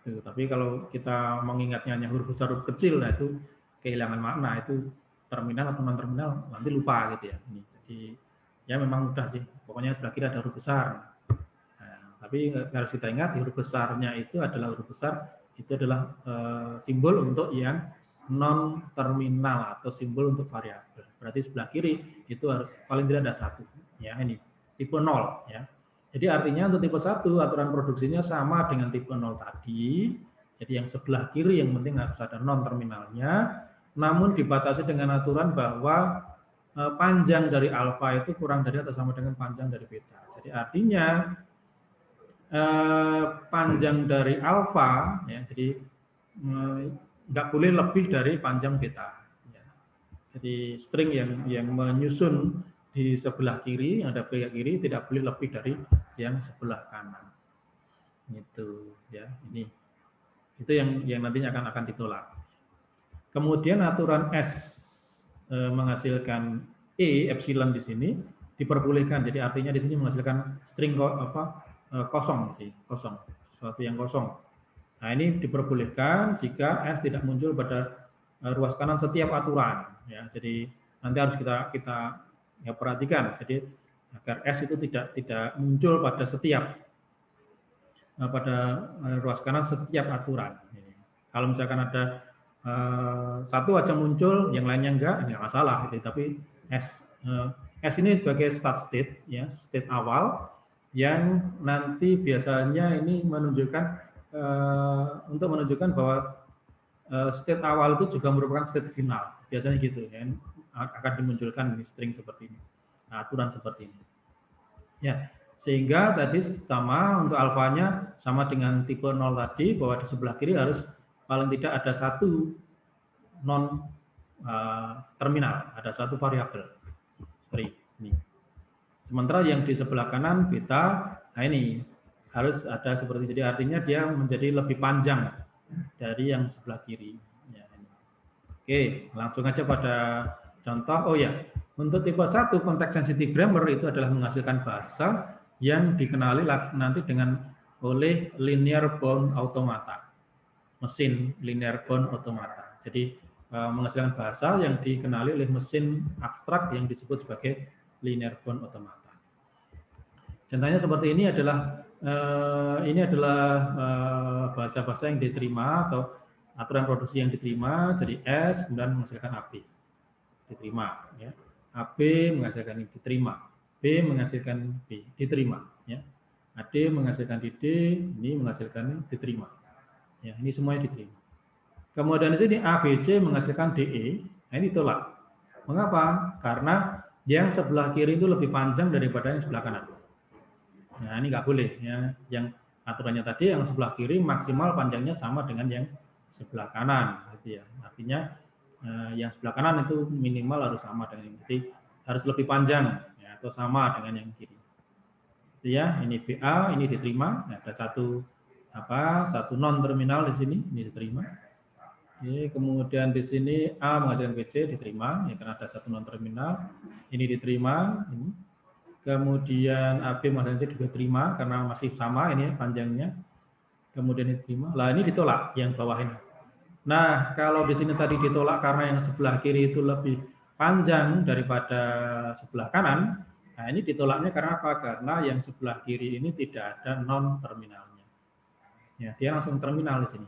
Speaker 1: Tapi kalau kita mengingatnya hanya huruf besar, huruf kecil, nah itu kehilangan makna, itu terminal atau non terminal nanti lupa gitu ya. Jadi ya memang mudah sih, pokoknya sebelah kiri ada huruf besar. Nah, tapi harus kita ingat huruf besarnya itu adalah simbol untuk yang non terminal atau simbol untuk variabel. Berarti sebelah kiri itu harus paling tidak ada satu. Ya ini tipe 0 ya. Jadi artinya untuk tipe 1 aturan produksinya sama dengan tipe 0 tadi. Jadi yang sebelah kiri yang penting harus ada non terminalnya, namun dibatasi dengan aturan bahwa panjang dari alfa itu kurang dari atau sama dengan panjang dari beta. Jadi artinya panjang dari alfa ya, jadi nggak boleh lebih dari panjang beta. Ya. Jadi string yang menyusun di sebelah kiri, ada pihak kiri, tidak boleh lebih dari yang sebelah kanan. Gitu ya. Ini itu yang nantinya akan ditolak. Kemudian aturan S menghasilkan epsilon di sini diperbolehkan. Jadi artinya di sini menghasilkan string kosong sih, kosong, sesuatu yang kosong. Nah, ini diperbolehkan jika S tidak muncul pada ruas kanan setiap aturan ya. Jadi nanti harus kita ya perhatikan. Jadi agar S itu tidak muncul pada setiap ruas kanan setiap aturan. Kalau misalkan ada satu aja muncul, yang lainnya enggak masalah. Gitu. Tapi S ini sebagai start state, ya state awal yang nanti biasanya ini menunjukkan untuk menunjukkan bahwa state awal itu juga merupakan state final. Biasanya gitu, ya akan dimunculkan string seperti ini, aturan seperti ini. Ya, sehingga tadi sama untuk alfanya sama dengan tipe 0 tadi, bahwa di sebelah kiri harus paling tidak ada satu non terminal, ada satu variabel. Sorry, ini. Sementara yang di sebelah kanan beta, nah ini harus ada seperti, jadi artinya dia menjadi lebih panjang dari yang sebelah kiri. Ya, ini. Oke, langsung aja pada contoh. Oh ya, untuk tipe 1 konteks sensitive grammar itu adalah menghasilkan bahasa yang dikenali nanti oleh linear bound automata, mesin linear bound automata. Jadi menghasilkan bahasa yang dikenali oleh mesin abstrak yang disebut sebagai linear bound automata. Contohnya seperti ini adalah bahasa-bahasa yang diterima atau aturan produksi yang diterima, jadi S kemudian menghasilkan AB, diterima, ya. AB menghasilkan ini diterima, B menghasilkan B, diterima, ya. AD menghasilkan DD, ini menghasilkan diterima, ya. Ini semuanya diterima. Kemudian di sini ABC menghasilkan DE, nah ini tolak. Mengapa? Karena yang sebelah kiri itu lebih panjang daripada yang sebelah kanan. Nah ini nggak boleh, ya. Yang aturannya tadi yang sebelah kiri maksimal panjangnya sama dengan yang sebelah kanan, gitu ya. Artinya yang sebelah kanan itu minimal harus sama dengan yang kiri, harus lebih panjang, ya, atau sama dengan yang kiri. Itu ya, ini BA, ini diterima, nah, ada satu non terminal di sini, ini diterima. Oke, kemudian di sini A menghasilkan BC diterima, ya, karena ada satu non terminal, ini diterima, ini. Kemudian AB menghasilkan C juga diterima karena masih sama ini panjangnya. Kemudian diterima. Lah ini ditolak yang bawah ini. Nah, kalau di sini tadi ditolak karena yang sebelah kiri itu lebih panjang daripada sebelah kanan. Nah, ini ditolaknya karena apa? Karena yang sebelah kiri ini tidak ada non terminalnya. Ya, dia langsung terminal di sini.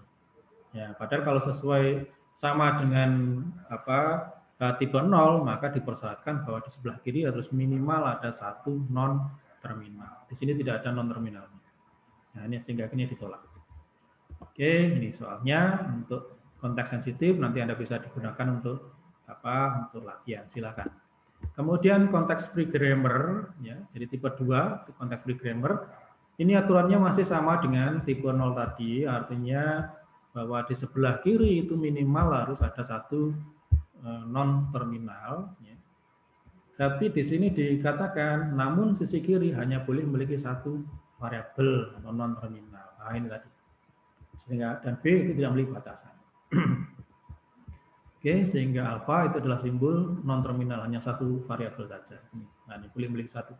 Speaker 1: Ya, padahal kalau sesuai sama dengan tipe 0, maka dipersyaratkan bahwa di sebelah kiri harus minimal ada satu non terminal. Di sini tidak ada non terminalnya. Nah, ini sehingga ini ditolak. Oke, ini soalnya untuk konteks sensitif nanti Anda bisa digunakan untuk latihan. Silakan. Kemudian konteks free grammar, ya. Jadi tipe 2 konteks free grammar. Ini aturannya masih sama dengan tipe 0 tadi, artinya bahwa di sebelah kiri itu minimal harus ada satu non terminal, ya. Tapi di sini dikatakan namun sisi kiri hanya boleh memiliki satu variabel atau non terminal. Nah, ini tadi. Sehingga dan B itu tidak memiliki batasan. Oke, sehingga alfa itu adalah simbol non terminal, hanya satu variabel saja. Nah, ini boleh memiliki satu.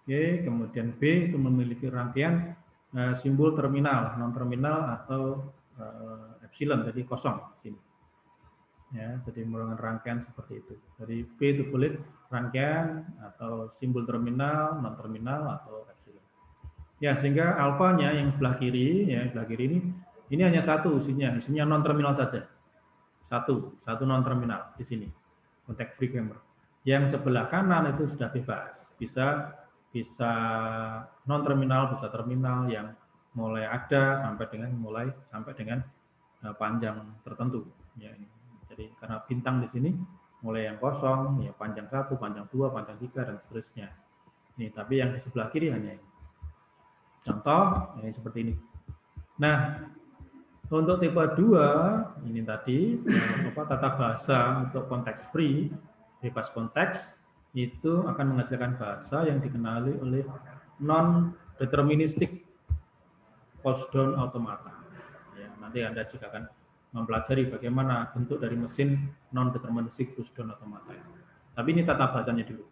Speaker 1: Oke, kemudian B itu memiliki rangkaian simbol terminal, non terminal atau epsilon, jadi kosong sini. Ya, jadi merupakan rangkaian seperti itu. Jadi B itu boleh rangkaian atau simbol terminal, non terminal atau epsilon. Ya, sehingga alfanya yang sebelah kiri, ya sebelah kiri ini hanya satu isinya non terminal saja. Satu non terminal di sini. Konteks free grammar. Yang sebelah kanan itu sudah bebas, bisa non terminal, bisa terminal yang mulai ada sampai dengan panjang tertentu. Ya, jadi karena bintang di sini mulai yang kosong, ya panjang 1, panjang 2, panjang 3 dan seterusnya. Ini tapi yang di sebelah kiri hanya ini. Contoh ini seperti ini. Nah, Untuk tipe 2 ini tadi tata bahasa untuk konteks free, bebas konteks, itu akan menghasilkan bahasa yang dikenali oleh non deterministik pulse down automata. Ya, nanti Anda juga akan mempelajari bagaimana bentuk dari mesin non deterministik pulse down automata itu. Tapi ini tata bahasanya dulu.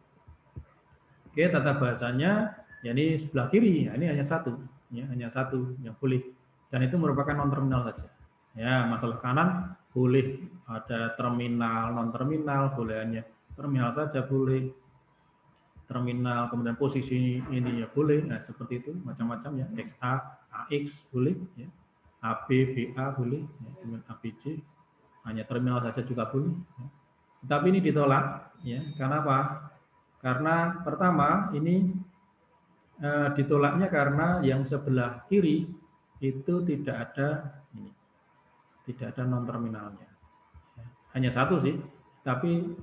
Speaker 1: Oke, tata bahasanya ya ini sebelah kiri, ya, ini hanya satu, ya, hanya satu yang boleh, dan itu merupakan non terminal saja. Ya, masalah kanan boleh ada terminal, non terminal, boleh hanya terminal saja boleh, terminal kemudian posisi ini ya boleh, nah seperti itu macam-macam ya, XA, AX boleh, ya, AB, BA boleh, ya, kemudian ABC hanya terminal saja juga boleh. Ya. Tetapi ini ditolak, ya, karena apa? Karena pertama ini ditolaknya karena yang sebelah kiri itu tidak ada ini, tidak ada non terminalnya. Hanya satu sih, tapi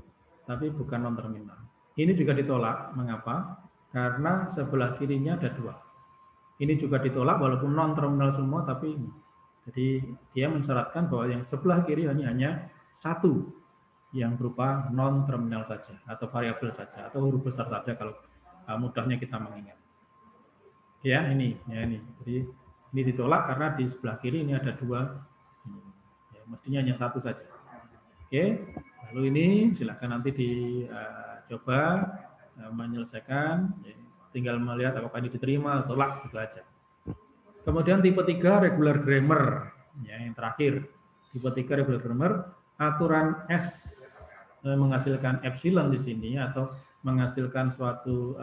Speaker 1: bukan non terminal. Ini juga ditolak. Mengapa? Karena sebelah kirinya ada dua. Ini juga ditolak walaupun non terminal semua, tapi ini. Jadi dia mensyaratkan bahwa yang sebelah kiri hanya satu yang berupa non terminal saja atau variabel saja atau huruf besar saja kalau mudahnya kita mengingat. Ya ini. Jadi ini ditolak karena di sebelah kiri ini ada dua. Ya, mestinya hanya satu saja. Oke, lalu ini silakan nanti dicoba menyelesaikan. Ya, tinggal melihat apakah ini diterima atau tolak, itu aja. Kemudian tipe 3 regular grammar. Ya, yang terakhir tipe 3 regular grammar, aturan S menghasilkan epsilon di sini atau menghasilkan suatu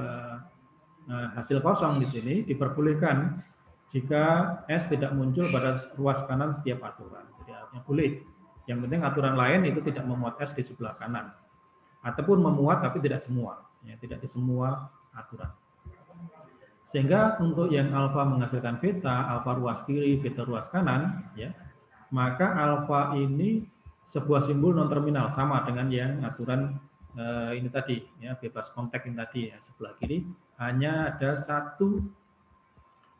Speaker 1: hasil kosong di sini diperbolehkan jika S tidak muncul pada ruas kanan setiap aturan. Jadi artinya boleh. Yang penting aturan lain itu tidak memuat S di sebelah kanan. Ataupun memuat tapi tidak semua. Ya, tidak di semua aturan. Sehingga untuk yang alfa menghasilkan beta, alfa ruas kiri, beta ruas kanan, ya, maka alfa ini sebuah simbol non terminal sama dengan yang aturan ini tadi, ya, bebas kontak ini tadi, ya, sebelah kiri hanya ada satu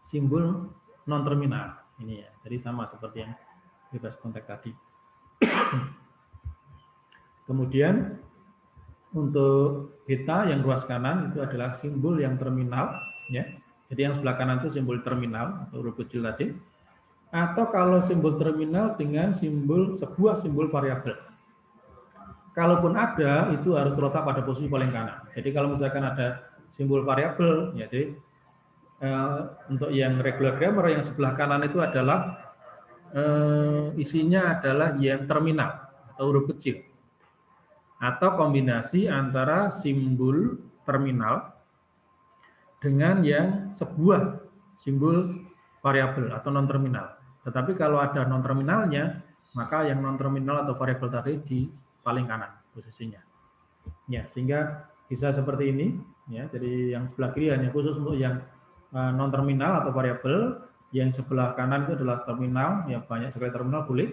Speaker 1: simbol non terminal ini, ya, jadi sama seperti yang bebas kontak tadi. Kemudian untuk beta yang ruas kanan itu adalah simbol yang terminal, ya. Jadi yang sebelah kanan itu simbol terminal atau huruf kecil tadi. Atau kalau simbol terminal dengan sebuah simbol variabel. Kalaupun ada, itu harus terletak pada posisi paling kanan. Jadi kalau misalkan ada simbol variabel, ya, jadi untuk yang regular grammar yang sebelah kanan itu adalah isinya adalah yang terminal atau huruf kecil. Atau kombinasi antara simbol terminal dengan yang sebuah simbol variabel atau non terminal. Tetapi kalau ada non terminalnya, maka yang non terminal atau variabel tadi di paling kanan posisinya. Ya, sehingga bisa seperti ini, ya. Jadi yang sebelah kiri hanya khusus untuk yang non terminal atau variabel, yang sebelah kanan itu adalah terminal, ya, banyak sekali terminal boleh,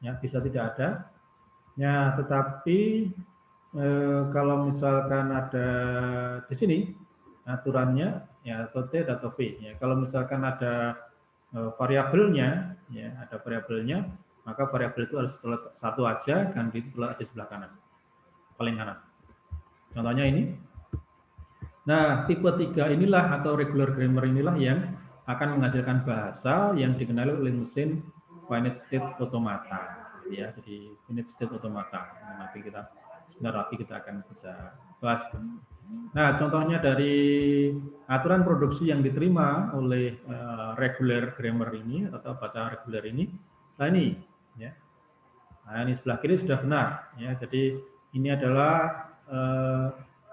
Speaker 1: ya, bisa tidak ada. Ya, tetapi kalau misalkan ada di sini aturannya, ya, atau T atau V, ya. Kalau misalkan ada variabelnya, ya, ada variabelnya, maka variabel itu harus satu aja dan di sebelah kanan, paling kanan. Contohnya ini. Nah, tipe 3 inilah atau regular grammar inilah yang akan menghasilkan bahasa yang dikenali oleh mesin finite state automata, ya. Jadi finite state automata. Nanti sebentar lagi kita akan bisa bahas. Nah, contohnya dari aturan produksi yang diterima oleh regular grammar ini atau bahasa reguler ini, nah ini, ya. Nah, ini sebelah kiri sudah benar, ya. Jadi ini adalah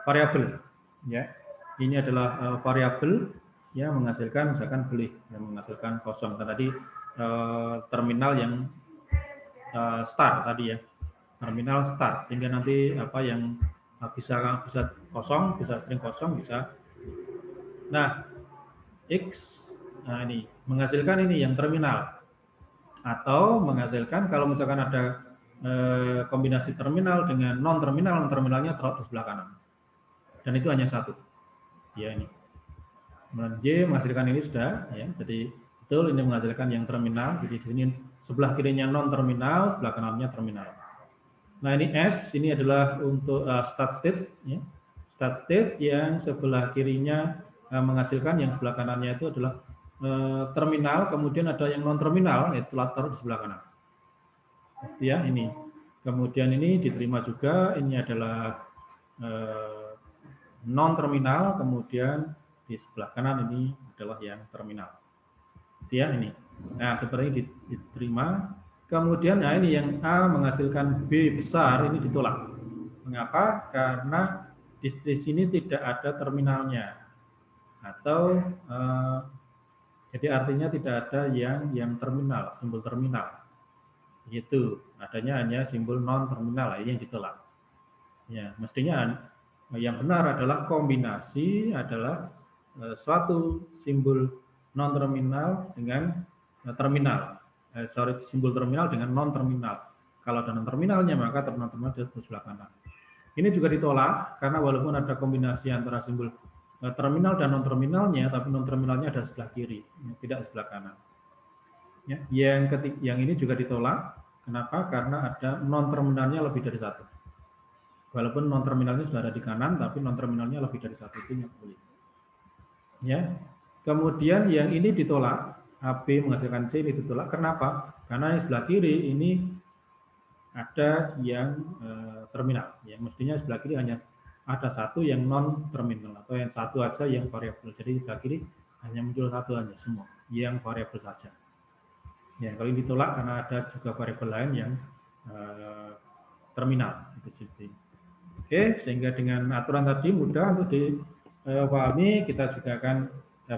Speaker 1: variabel, ya. Ini adalah variabel yang menghasilkan, misalkan boleh yang menghasilkan kosong. Tadi terminal yang start tadi, ya. Terminal start, sehingga nanti apa yang bisa kosong, bisa string kosong, bisa. Nah, X, nah ini menghasilkan ini yang terminal, atau menghasilkan kalau misalkan ada kombinasi terminal dengan non terminal, non terminalnya terletak di sebelah kanan, dan itu hanya satu, ya. Ini kemudian J menghasilkan ini sudah, ya. Jadi betul ini menghasilkan yang terminal. Jadi di sini sebelah kirinya non terminal, sebelah kanannya terminal. Nah ini S, ini adalah untuk start state, ya. Start state yang sebelah kirinya menghasilkan, yang sebelah kanannya itu adalah terminal, kemudian ada yang non terminal, yaitu taruh di sebelah kanan. Itu ya ini. Kemudian ini diterima juga, ini adalah non terminal, kemudian di sebelah kanan ini adalah yang terminal. Itu ya ini. Nah seperti ini diterima. Kemudian nah ini yang A menghasilkan B besar, ini ditolak. Mengapa? Karena di sini tidak ada terminalnya, atau jadi artinya tidak ada yang terminal, simbol terminal. Gitu. Adanya hanya simbol non terminal, ini yang ditolak. Ya, mestinya yang benar adalah kombinasi adalah suatu simbol non terminal dengan terminal. Simbol terminal dengan non terminal. Kalau ada non terminalnya maka non terminal di sebelah kanan. Ini juga ditolak karena walaupun ada kombinasi antara simbol terminal dan non terminalnya, tapi non terminalnya ada sebelah kiri, tidak sebelah kanan. Ya, yang ini juga ditolak. Kenapa? Karena ada non terminalnya lebih dari satu. Walaupun non terminalnya sudah ada di kanan, tapi non terminalnya lebih dari satu, itu yang boleh. Ya. Kemudian yang ini ditolak. AB menghasilkan C ini ditolak. Kenapa? Karena di sebelah kiri ini ada yang terminal. Ya, mestinya sebelah kiri hanya ada satu yang non terminal atau yang satu aja yang variabel. Jadi di sebelah kiri hanya muncul satu aja semua yang variabel saja. Ya, kalau ini ditolak karena ada juga variabel lain yang terminal. Itu seperti ini. Oke, sehingga dengan aturan tadi mudah untuk dipahami. Kita juga akan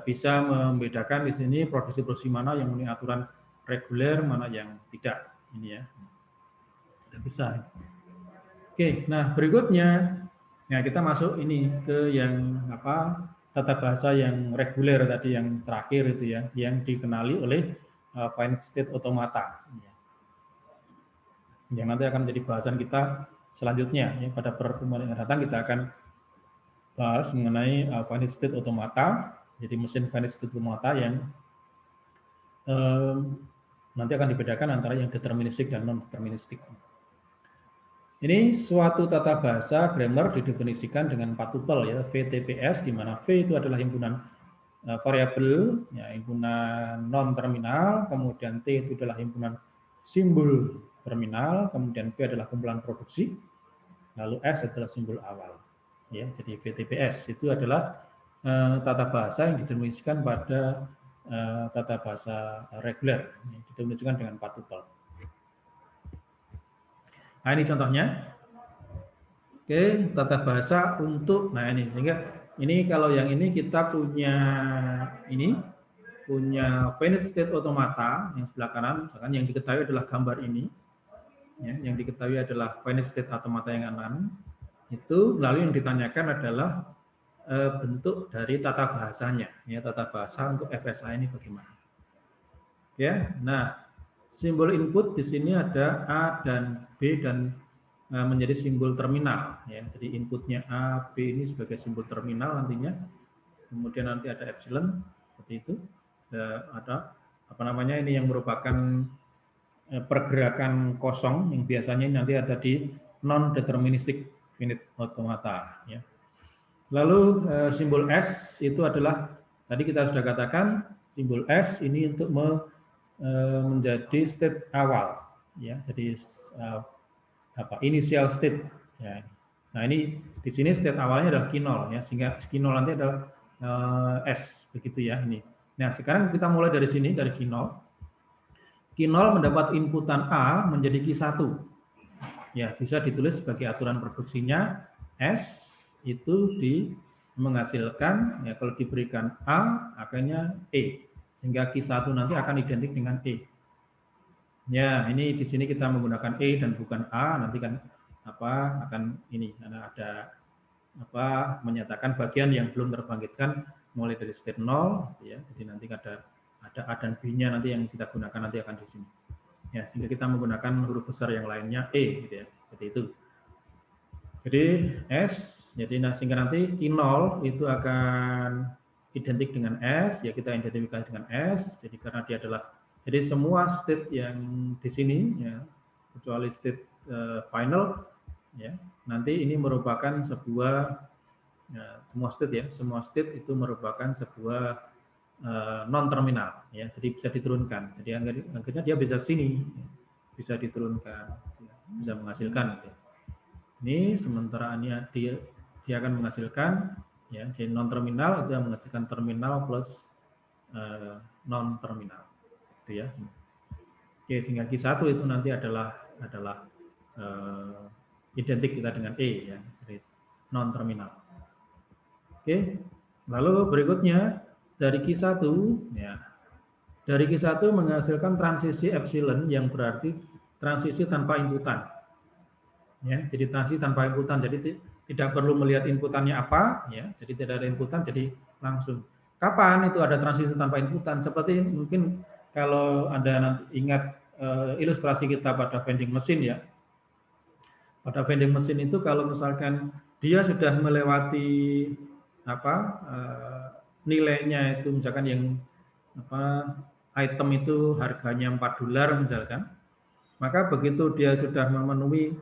Speaker 1: bisa membedakan di sini produksi mana yang memenuhi aturan reguler, mana yang tidak. Ini ya, sudah bisa. Oke, nah berikutnya, nah kita masuk ini ke yang tata bahasa yang reguler tadi, yang terakhir itu ya, yang dikenali oleh finite state automata. Yang nanti akan menjadi bahasan kita selanjutnya. Ya, pada pertemuan yang datang kita akan bahas mengenai finite state automata. Jadi mesin finite state automata yang nanti akan dibedakan antara yang deterministik dan non-deterministik. Ini suatu tata bahasa grammar didefinisikan dengan 4 tupel ya, VTPS, di mana V itu adalah himpunan variabel, ya, himpunan non-terminal, kemudian T itu adalah himpunan simbol terminal, kemudian P adalah kumpulan produksi, lalu S adalah simbol awal. Ya, jadi VTPS itu adalah tata bahasa yang didefinisikan pada tata bahasa reguler, didefinisikan dengan 4 tupel. Nah ini contohnya. Oke, tata bahasa untuk, nah ini, sehingga ini kalau yang ini kita punya finite state automata yang sebelah kanan, misalkan yang diketahui adalah gambar ini, ya, yang diketahui adalah finite state automata yang kanan, itu lalu yang ditanyakan adalah bentuk dari tata bahasanya, ya, tata bahasa untuk FSA ini bagaimana. Ya, nah simbol input di sini ada A dan B dan menjadi simbol terminal, ya. Jadi inputnya A, B ini sebagai simbol terminal nantinya. Kemudian nanti ada epsilon seperti itu. Ada ini yang merupakan pergerakan kosong yang biasanya nanti ada di non deterministik finite automata, ya. Lalu simbol S itu adalah tadi kita sudah katakan simbol S ini untuk menjadi state awal, ya. Jadi initial state, ya. Nah ini di sini state awalnya adalah Q0, ya, sehingga Q0 nanti adalah S begitu ya ini. Nah sekarang kita mulai dari sini, dari Q0. Q0 mendapat inputan A menjadi Q1, ya, bisa ditulis sebagai aturan produksinya S itu menghasilkan, ya, kalau diberikan A akhirnya E, sehingga Q1 nanti akan identik dengan E. Ya, ini di sini kita menggunakan E dan bukan A, nanti kan akan ini karena ada menyatakan bagian yang belum terbangkitkan mulai dari state 0, ya. Jadi nanti ada A dan B-nya nanti yang kita gunakan nanti akan di sini. Ya, sehingga kita menggunakan huruf besar yang lainnya E, gitu ya, seperti itu. Jadi S, jadi sehingga nanti Q0 itu akan identik dengan S, ya kita identifikasi dengan S. Jadi karena dia adalah Jadi semua state yang di sini ya, kecuali state final ya, nanti ini merupakan sebuah ya, semua state itu merupakan sebuah non terminal ya, jadi bisa diturunkan. Jadi akhirnya dia bisa ke sini, bisa diturunkan, bisa menghasilkan. Gitu. Ini sementara dia akan menghasilkan ya, jadi non terminal itu yang menghasilkan terminal plus non terminal, gitu ya. Oke, sehingga Q1 itu nanti adalah identik kita dengan E ya, jadi non terminal. Oke, lalu berikutnya dari Q1 ya, dari Q1 menghasilkan transisi epsilon yang berarti transisi tanpa inputan. Ya, jadi transisi tanpa inputan, jadi tidak perlu melihat inputannya apa, ya, jadi tidak ada inputan, jadi langsung. Kapan itu ada transisi tanpa inputan? Seperti mungkin kalau Anda nanti ingat ilustrasi kita pada vending mesin ya. Pada vending mesin itu kalau misalkan dia sudah melewati apa nilainya itu misalkan yang apa item itu harganya $4 misalkan, maka begitu dia sudah memenuhi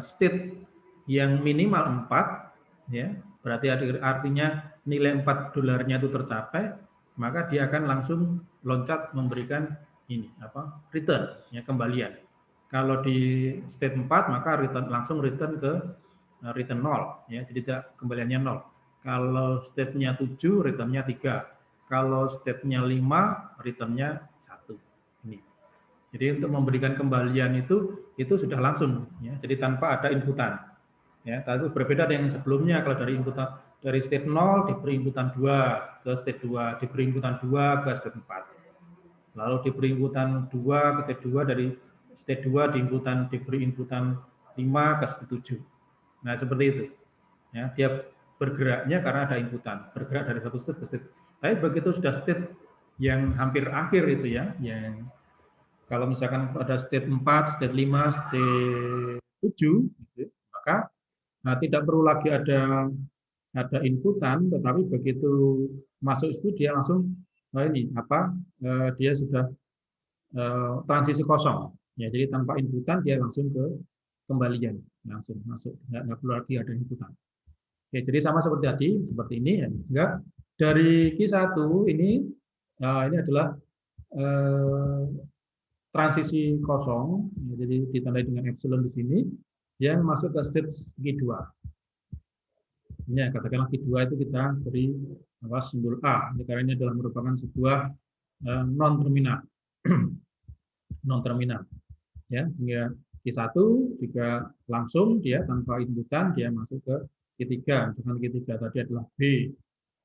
Speaker 1: state yang minimal 4 ya, berarti artinya nilai $4-nya itu tercapai, maka dia akan langsung loncat memberikan ini return ya, kembalian. Kalau di state 4 maka langsung return ke return 0 ya, jadi tidak kembaliannya 0. Kalau state-nya 7 returnnya 3. Kalau state-nya 5 returnnya 1. Ini. Jadi untuk memberikan kembalian itu sudah langsung ya, jadi tanpa ada inputan. Ya, tapi berbeda dengan sebelumnya. Kalau dari inputan dari state 0 diberi inputan 2 ke state 2, diberi inputan 2 ke state 4. Lalu diberi inputan 2 ke state 2, dari state 2 diberi inputan 5 ke state 7. Nah, seperti itu. Ya, dia bergeraknya karena ada inputan, bergerak dari satu state ke state. Tapi begitu sudah state yang hampir akhir itu ya, yang kalau misalkan pada state 4, state 5, state 7, gitu, maka tidak perlu lagi ada inputan, tetapi begitu masuk itu dia langsung dia sudah transisi kosong. Ya, jadi tanpa inputan dia langsung ke kembalian, langsung masuk, nggak perlu lagi ada inputan. Oke, jadi sama seperti tadi, seperti ini ya. Sehingga dari Q1 ini adalah transisi kosong, ya, jadi ditandai dengan epsilon di sini, yang masuk ke stage Q2. Ya, katakanlah Q2 itu kita beri simbol A, karena ini adalah merupakan sebuah non-terminal. Non-terminal. Ya, hingga Q1 juga langsung dia tanpa inputan dia masuk ke Q3. Misalkan Q3 tadi adalah B,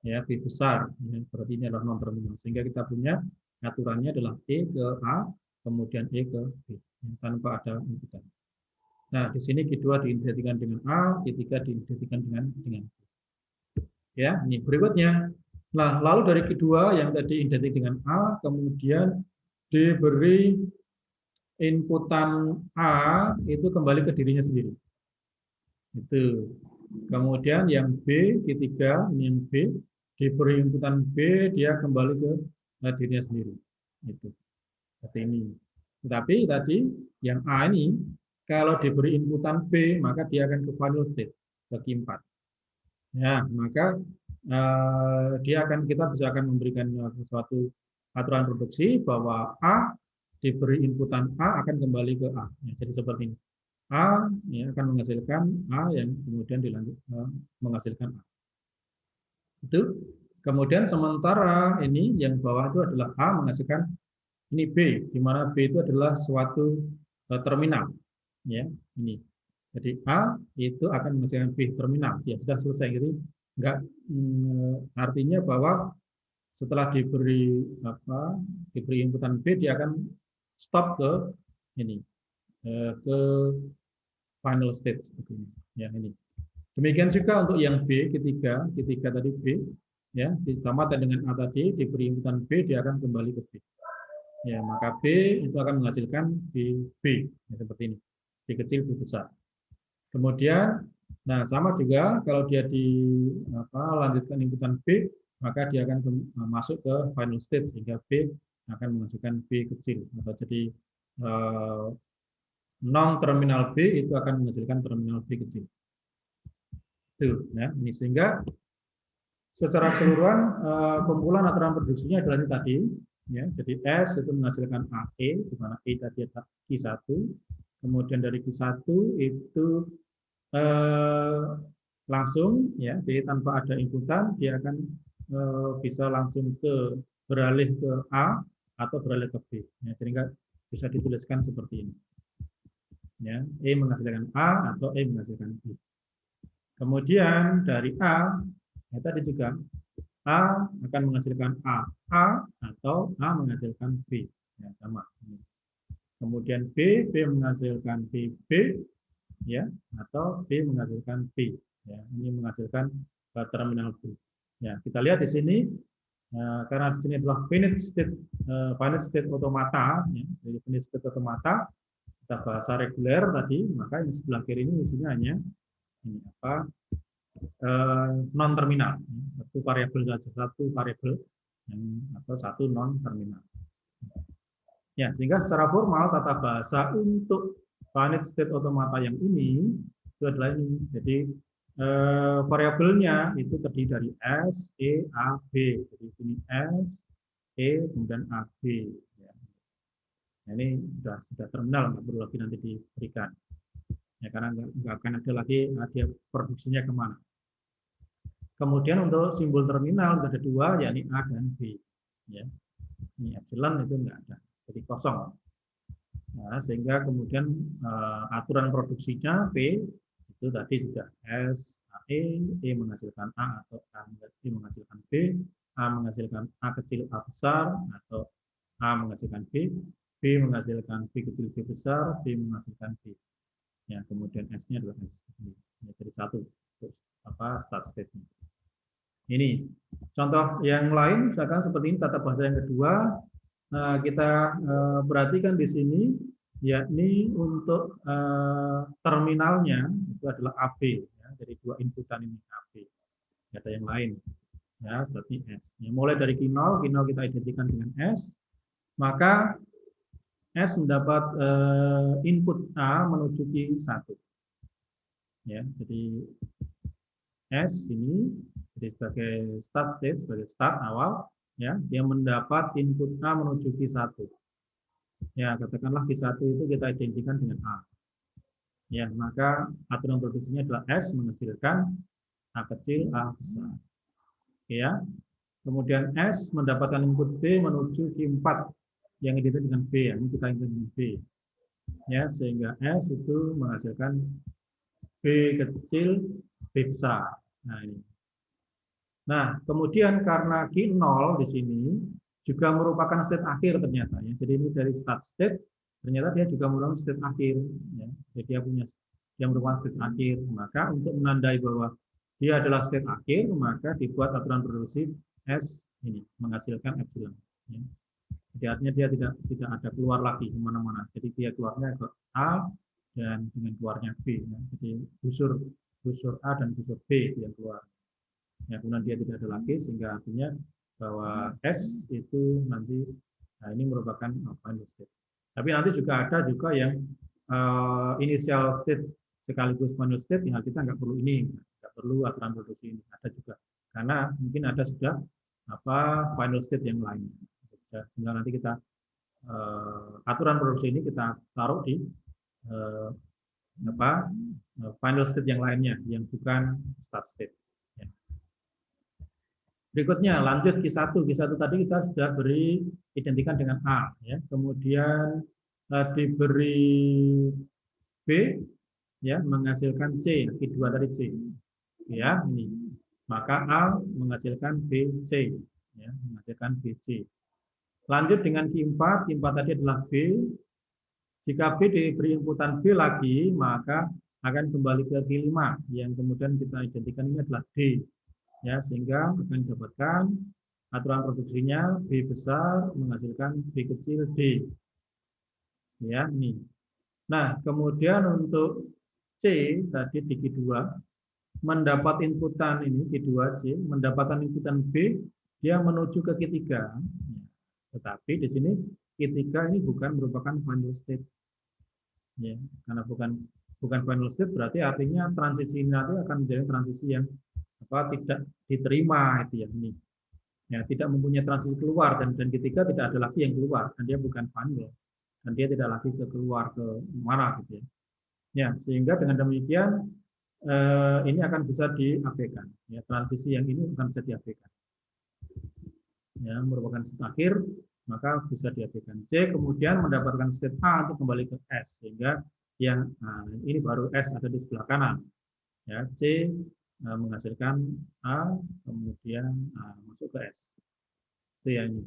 Speaker 1: ya, B besar, ya, berarti ini adalah non-terminal. Sehingga kita punya aturannya adalah E ke A, kemudian E ke B, ya, tanpa ada inputan. Nah, di sini Q2 diidentikan dengan A, Q3 diidentikan dengan B. Ya, ini berikutnya. Nah, lalu dari Q2 yang tadi identik dengan A, kemudian diberi inputan A itu kembali ke dirinya sendiri. Itu. Kemudian yang B, Q3, ini yang B, diberi inputan B, dia kembali ke dirinya sendiri. Itu. Seperti ini. Tetapi tadi yang A ini, kalau diberi inputan B, maka dia akan ke final state, ke Q4. Ya, maka kita bisa akan memberikan suatu aturan produksi bahwa A diberi inputan A akan kembali ke A. Ya, jadi seperti ini. A ya, akan menghasilkan A yang kemudian menghasilkan A. Itu. Kemudian sementara ini yang bawah itu adalah A menghasilkan ini B, di mana B itu adalah suatu terminal. Ya, ini. Jadi A itu akan menghasilkan B terminal. Ya, sudah selesai. Jadi enggak artinya bahwa setelah diberi inputan B, dia akan stop ke ini, ke final state seperti ini. Ya, ini. Demikian juga untuk yang B, ketiga tadi B, ya, sama dengan A tadi, diberi inputan B, dia akan kembali ke B. Ya, maka B itu akan menghasilkan B, ya, seperti ini. B kecil, B besar. Kemudian, nah sama juga kalau dia lanjutkan inputan B, maka dia akan masuk ke final state sehingga B akan menghasilkan B kecil, atau jadi non terminal B itu akan menghasilkan terminal B kecil. Itu, ya. Ini sehingga secara keseluruhan kumpulan aturan produksinya adalah ini tadi, ya. Jadi S itu menghasilkan AE, di mana E tadi ada Q1, kemudian dari Q1 itu langsung, ya, jadi tanpa ada inputan dia akan bisa langsung beralih ke A atau beralih ke B. Ya, jadi bisa dituliskan seperti ini. Ya, E menghasilkan A atau E menghasilkan B. Kemudian dari A, ya tadi juga A akan menghasilkan A atau A menghasilkan B. Ya, sama. Kemudian B menghasilkan B, ya, atau B menghasilkan B. Ya, ini menghasilkan terminal B. Ya, kita lihat di sini karena di sini adalah finite state automata, ya, jadi finite state automata kita bahasa reguler tadi, maka yang sebelah kiri ini isinya hanya ini apa non terminal, satu variabel saja, satu variabel atau satu non terminal. Ya, sehingga secara formal tata bahasa untuk finite state automata yang ini itu adalah ini. Jadi variabelnya itu terdiri dari S, E, A, B. Jadi sini S, E, kemudian A, B. Ya. Nah, ini sudah terminal, nggak perlu lagi nanti diberikan. Ya, karena nggak akan ada lagi dia produksinya kemana. Kemudian untuk simbol terminal ada dua, yakni A dan B. Ya. Ini epsilon itu nggak ada, jadi kosong. Nah, sehingga kemudian aturan produksinya P itu tadi juga S, A, E menghasilkan A atau A menghasilkan B, A menghasilkan A kecil A besar atau A menghasilkan B menghasilkan B kecil B besar, B menghasilkan B. Ya, kemudian S-nya adalah S. Ya, jadi satu start state-nya. Ini contoh yang lain, misalkan seperti ini tata bahasa yang kedua. Kita perhatikan di sini, yakni untuk terminalnya itu adalah AB, ya, dari dua inputan ini AB. Ada yang lain, ya, seperti S. Ya, mulai dari Q0 kita identikan dengan S, maka S mendapat input A menuju Q1. Ya, jadi S ini jadi sebagai start state, sebagai start awal, ya, dia mendapat input A menuju Q1. Ya, katakanlah Q1 itu kita identikan dengan A. Ya, maka aturan produksinya adalah S menghasilkan A kecil A besar. Ya. Kemudian S mendapatkan input B menuju Q4 yang identik dengan B, ya. Ini kita identik dengan B. Ya, sehingga S itu menghasilkan B kecil B besar. Nah, ini. Nah, kemudian karena Q0 di sini juga merupakan state akhir ternyata, ya. Jadi ini dari start state ternyata dia juga merupakan state akhir, ya. Jadi dia merupakan state akhir. Maka untuk menandai bahwa dia adalah state akhir, maka dibuat aturan produksi S ini menghasilkan epsilon, ya. Jadi artinya dia tidak ada keluar lagi kemana-mana. Jadi dia keluarnya ke A dan dengan keluarnya B, ya. Jadi busur A dan busur B yang keluar. Ya, kemudian dia tidak ada lagi, sehingga artinya bahwa S itu nanti, nah ini merupakan final state. Tapi nanti juga ada juga yang initial state sekaligus final state, ya kita nggak perlu ini, nggak perlu aturan produksi ini, ada juga karena mungkin ada sudah final state yang lain. Sehingga nanti kita aturan produksi ini kita taruh di final state yang lainnya yang bukan start state. Berikutnya lanjut Q1. Q1 tadi kita sudah beri identikan dengan A, ya. Kemudian diberi B, ya, menghasilkan C, Q2 tadi C. Ya, ini. Maka A menghasilkan BC, ya, menghasilkan BC. Lanjut dengan Q4, Q4 tadi adalah B. Jika B diberi inputan B lagi, maka akan kembali ke Q5 yang kemudian kita identikan ini adalah D. Ya, sehingga akan didapatkan aturan produksinya B besar menghasilkan B kecil D. Ya, ini. Nah, kemudian untuk C tadi di Q2, mendapat inputan ini Q2C, mendapatkan inputan B, dia menuju ke Q3. Tetapi di sini Q3 ini bukan merupakan final state. Ya, karena bukan final state berarti artinya transisi ini nanti akan menjadi transisi yang tidak diterima itu ya ini. Ya, tidak mempunyai transisi keluar dan ketika tidak ada lagi yang keluar dan dia bukan final dan dia tidak lagi keluar ke mana gitu ya. Ya, sehingga dengan demikian ini akan bisa diabaikan. Ya, transisi yang ini akan bisa diabaikan. Ya, merupakan state akhir, maka bisa diabaikan. C kemudian mendapatkan state A untuk kembali ke S, sehingga yang ini baru S ada di sebelah kanan. Ya, C menghasilkan A, kemudian masuk ke S. Itu yang ini.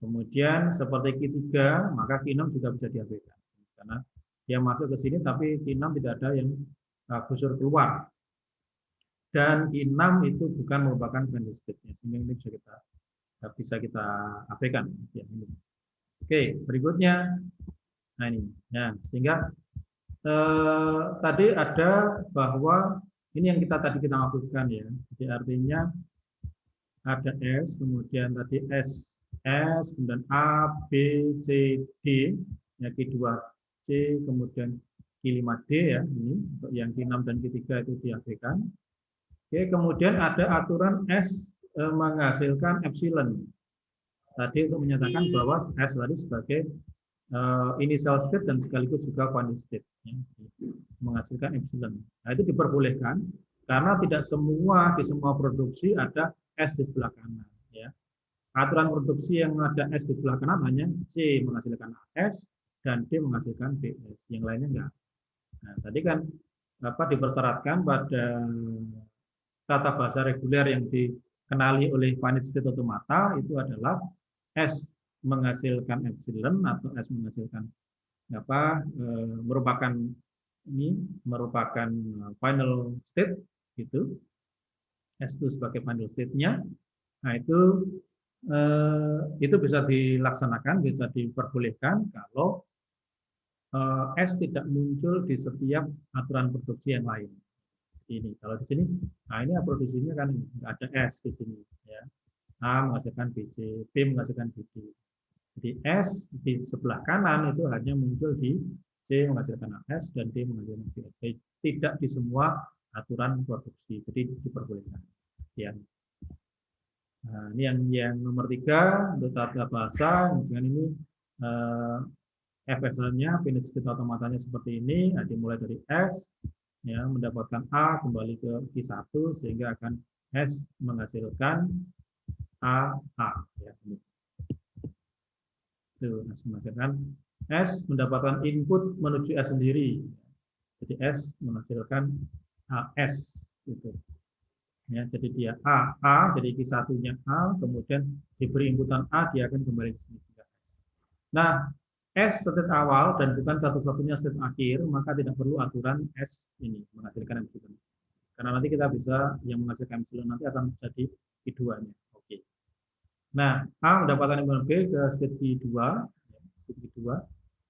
Speaker 1: Kemudian seperti Q3, maka Q6 juga bisa diabaikan. Karena dia masuk ke sini, tapi Q6 tidak ada yang gusur keluar. Dan Q6 itu bukan merupakan final state-nya, sehingga ini bisa kita abaikan. Oke, berikutnya. Nah ini, ya, sehingga tadi ada bahwa ini yang tadi kita maksudkan ya. Jadi artinya ada S, kemudian tadi S, kemudian A, B, C, D, ya Q2C, kemudian Q5D ya, ini untuk yang Q6 dan Q3 itu diabaikan. Oke, kemudian ada aturan S menghasilkan epsilon. Tadi untuk menyatakan bahwa S tadi sebagai initial state dan sekaligus juga final state, ya, menghasilkan epsilon. Nah, itu diperbolehkan karena tidak semua di semua produksi ada S di sebelah kanan. Ya. Aturan produksi yang ada S di sebelah kanan hanya C menghasilkan AS dan D menghasilkan BS. Yang lainnya enggak. Nah, tadi kan dipersyaratkan pada tata bahasa reguler yang dikenali oleh finite state automata itu adalah S menghasilkan epsilon atau S menghasilkan merupakan final state gitu. S itu sebagai final state-nya. Nah, itu bisa dilaksanakan, bisa diperbolehkan kalau S tidak muncul di setiap aturan produksi yang lain. Ini kalau di sini, nah ini produksinya kan nggak ada S di sini, ya. A menghasilkan BC, B menghasilkan BD. Jadi S di sebelah kanan itu hanya muncul di C menghasilkan AS dan D menghasilkan BS. Jadi, tidak di semua aturan produksi, jadi diperbolehkan. Ya. Nah, ini yang nomor 3 untuk tata bahasa. Dengan ini FSL-nya, finite state automatanya seperti ini. Nah, dimulai dari S, ya, mendapatkan A kembali ke Q1 sehingga akan S menghasilkan A. Ya, ini. Itu, menghasilkan S mendapatkan input menuju S sendiri. Jadi S menghasilkan AS. Gitu. Ya, jadi dia A, jadi Q1-nya A, kemudian diberi inputan A, dia akan kembali ke sini. Nah, S state awal dan bukan satu-satunya state akhir, maka tidak perlu aturan S ini menghasilkan epsilon. Karena nanti kita bisa yang menghasilkan epsilon nanti akan jadi Q2-nya. Oke. Nah, A mendapatkan input B ke state Q2,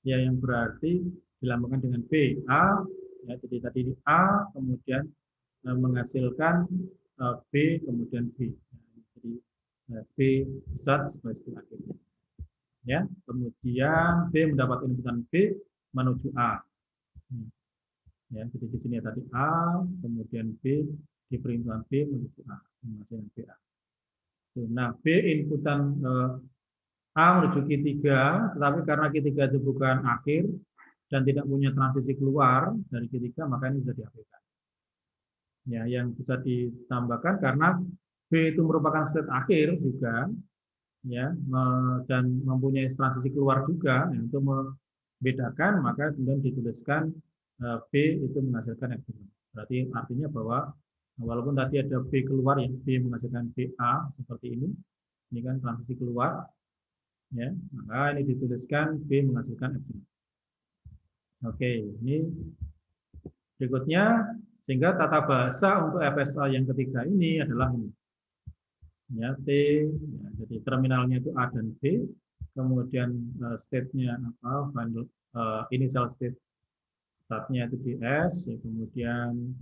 Speaker 1: ya, yang berarti dilambangkan dengan B. A, ya, jadi tadi ini A, kemudian menghasilkan B, kemudian B. Jadi B besar sebagai state akhir. Ya, kemudian B mendapatkan inputan B menuju A. Ya, jadi di sini tadi A, kemudian B diberi inputan B menuju A, menghasilkan BA. Nah, B inputan A menuju Q3, tetapi karena Q3 itu bukan akhir dan tidak punya transisi keluar dari Q3, maka ini bisa diabaikan. Ya, yang bisa ditambahkan karena B itu merupakan state akhir juga, ya, dan mempunyai transisi keluar juga, ya, untuk membedakan maka kemudian dituliskan B itu menghasilkan epsilon. Berarti artinya bahwa walaupun tadi ada B keluar yang B menghasilkan BA seperti ini kan transisi keluar, ya, maka ini dituliskan B menghasilkan epsilon. Oke, ini berikutnya sehingga tata bahasa untuk FSA yang ketiga ini adalah ini. Ya, T, ya, jadi terminalnya itu A dan B, kemudian state-nya apa, final initial state, startnya itu di S, ya, kemudian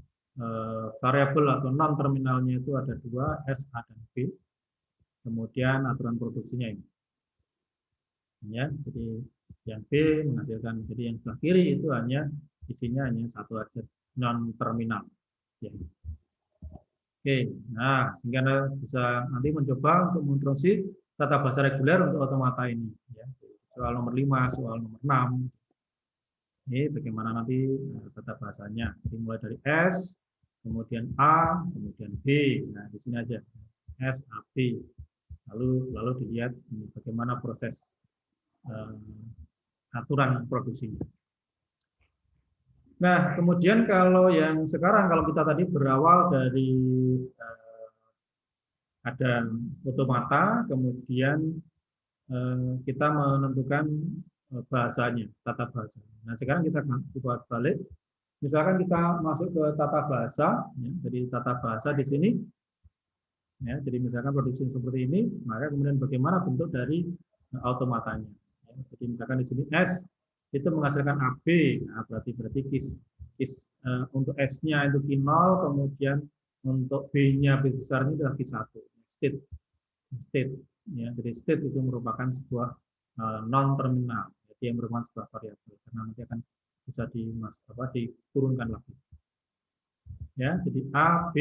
Speaker 1: variabel atau non terminalnya itu ada dua, S, A, dan B. Kemudian aturan produksinya ini. Ya, jadi yang B menghasilkan, jadi yang sebelah kiri itu hanya isinya hanya satu aja, non terminal. Ya. Oke, nah sehingga Anda bisa nanti mencoba untuk mengintroduksi tata bahasa reguler untuk otomata ini. Ya. Soal nomor 5, soal nomor 6. Ini bagaimana nanti tata bahasanya. Jadi mulai dari S, kemudian A, kemudian B. Nah di sini aja S, A, B. Lalu dilihat bagaimana proses aturan produksinya. Nah, kemudian kalau yang sekarang, kalau kita tadi berawal dari ada otomata, kemudian kita menentukan bahasanya, tata bahasa. Nah, sekarang kita buat balik. Misalkan kita masuk ke tata bahasa, ya, jadi tata bahasa di sini, ya, jadi misalkan produksi seperti ini, maka kemudian bagaimana bentuk dari otomatanya. Ya, jadi misalkan di sini S itu menghasilkan AB, nah, berarti untuk S-nya itu Q0, kemudian untuk B-nya B besarnya adalah Q1, state. Ya, jadi state itu merupakan sebuah non terminal, jadi yang merupakan sebuah variabel karena nanti akan bisa diturunkan lagi. Ya, jadi A, B,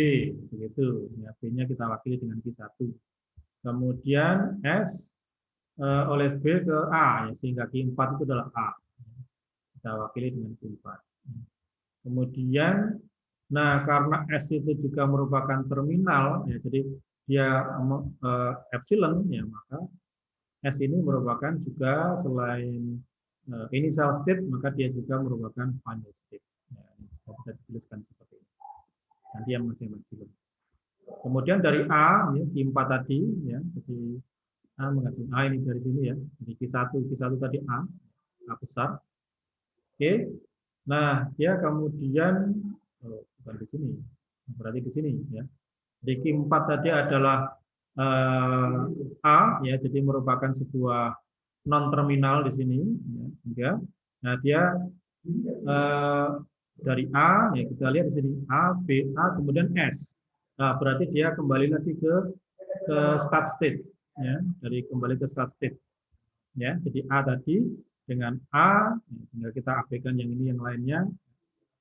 Speaker 1: begitu. Ya, B-nya kita wakili dengan Q1. Kemudian S oleh B ke A, ya, sehingga Q4 itu adalah A. Kita wakili dengan Q4. Kemudian, nah karena S itu juga merupakan terminal, ya, jadi dia epsilon, ya maka S ini merupakan juga selain initial state, maka dia juga merupakan final state. Ya, bisa dituliskan seperti ini. Nanti yang masih epsilon. Kemudian dari A, ya, Q4 tadi, ya, jadi A menghasilkan A ini dari sini ya, jadi Q1 tadi A besar. Oke, nah dia kemudian bukan di sini, berarti di sini ya. Jadi Q4 tadi adalah A, ya, jadi merupakan sebuah non terminal di sini, ya. Nah dia dari A, ya kita lihat di sini A, B, A, kemudian S. Nah berarti dia kembali lagi ke start state, ya, dari kembali ke start state, ya. Jadi A tadi dengan A, ya, tinggal kita abaikan yang ini yang lainnya.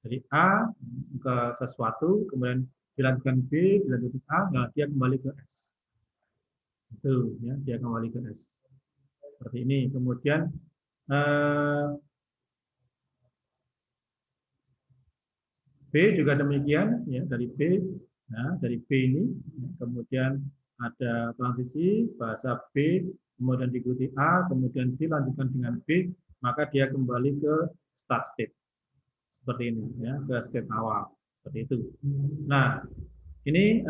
Speaker 1: Dari A ke sesuatu, kemudian dilanjutkan B, dilanjutkan A, nah dia kembali ke S. Itu, ya, dia kembali ke S. Seperti ini. Kemudian B juga demikian, ya, dari B. Nah, dari B ini, ya, kemudian ada transisi bahasa B, kemudian diikuti A, kemudian dilanjutkan dengan B, maka dia kembali ke start state. Seperti ini, ya, ke state awal. Seperti itu. Nah, ini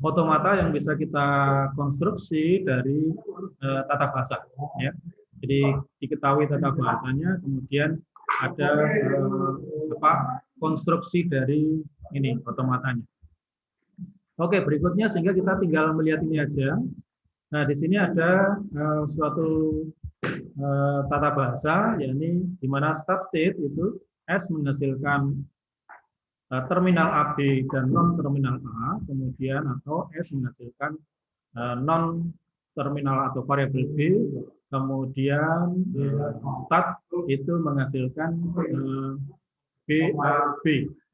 Speaker 1: otomata yang bisa kita konstruksi dari tata bahasa, ya. Jadi diketahui tata bahasanya, kemudian ada konstruksi dari ini otomatanya. Oke, berikutnya sehingga kita tinggal melihat ini aja. Nah, di sini ada suatu tata bahasa, yakni di mana start state itu S menghasilkan terminal AB dan non terminal A, kemudian atau S menghasilkan non terminal atau variabel B, kemudian start itu menghasilkan BAB,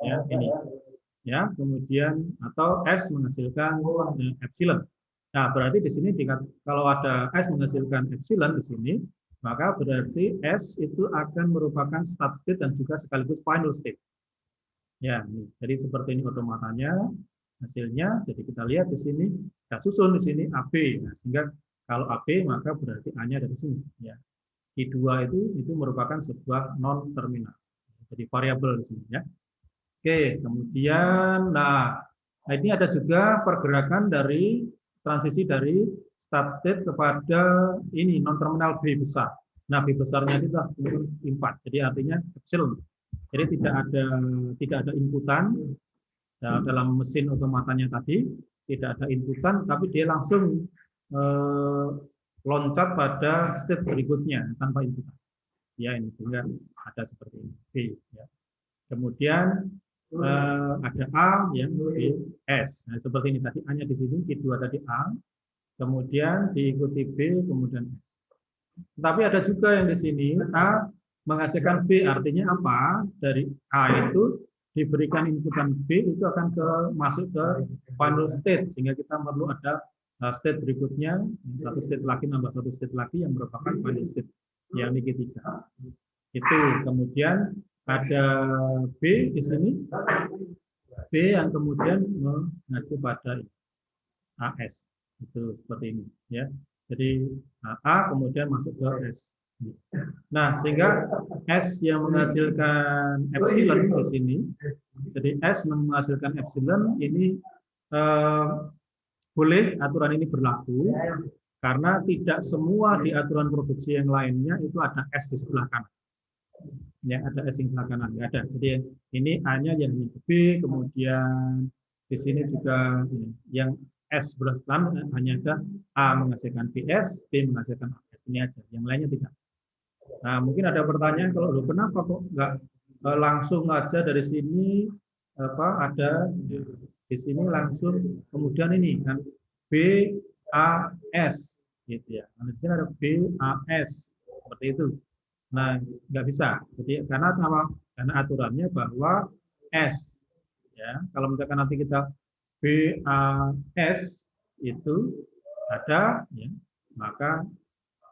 Speaker 1: ya ini, ya, kemudian atau S menghasilkan epsilon. Nah berarti di sini kalau ada S menghasilkan epsilon di sini, maka berarti S itu akan merupakan start state dan juga sekaligus final state. Ya, ini. Jadi seperti ini otomatanya hasilnya. Jadi kita lihat di sini, kita susun di sini AB. Nah, sehingga kalau AB maka berarti A-nya dari sini. Ya. I2 itu merupakan sebuah non terminal. Jadi variabel di sini, ya. Oke, kemudian nah ini ada juga pergerakan dari transisi dari start state kepada ini non terminal B besar. Nah, B besarnya itu sudah 4. Jadi artinya epsilon. Jadi tidak ada inputan dalam mesin otomatanya tadi, tidak ada inputan, tapi dia langsung loncat pada state berikutnya tanpa inputan. Ya, ini sehingga ada seperti ini. B, ya. Kemudian ada A, ya, B, S. Nah, seperti ini tadi A-nya di sini, Q2 tadi A, kemudian diikuti B, kemudian S. Tapi ada juga yang di sini A menghasilkan B, artinya apa? Dari A itu diberikan inputan B itu akan masuk ke final state, sehingga kita perlu ada state berikutnya, satu state lagi nambah satu state lagi yang merupakan final state yang ketiga. Itu kemudian ada B di sini, B yang kemudian mengacu pada AS, itu seperti ini ya. Jadi A kemudian masuk ke S. Nah, sehingga S yang menghasilkan epsilon di sini, jadi S menghasilkan epsilon ini boleh aturan ini berlaku karena tidak semua di aturan produksi yang lainnya itu ada S di sebelah kanan. Ya, ada S di sebelah kanan, nggak ada. Jadi ini A-nya yang B, kemudian di sini juga yang S sebelah kanan hanya ada A menghasilkan BS, B menghasilkan AS, ini aja. Yang lainnya tidak. Nah, mungkin ada pertanyaan kalau kenapa kok nggak langsung aja dari sini ada di sini langsung kemudian ini kan BAS gitu ya. Nah, di sini ada BAS seperti itu. Nah, nggak bisa. Jadi karena apa? Karena aturannya bahwa S ya. Kalau misalkan nanti kita BAS itu ada ya, maka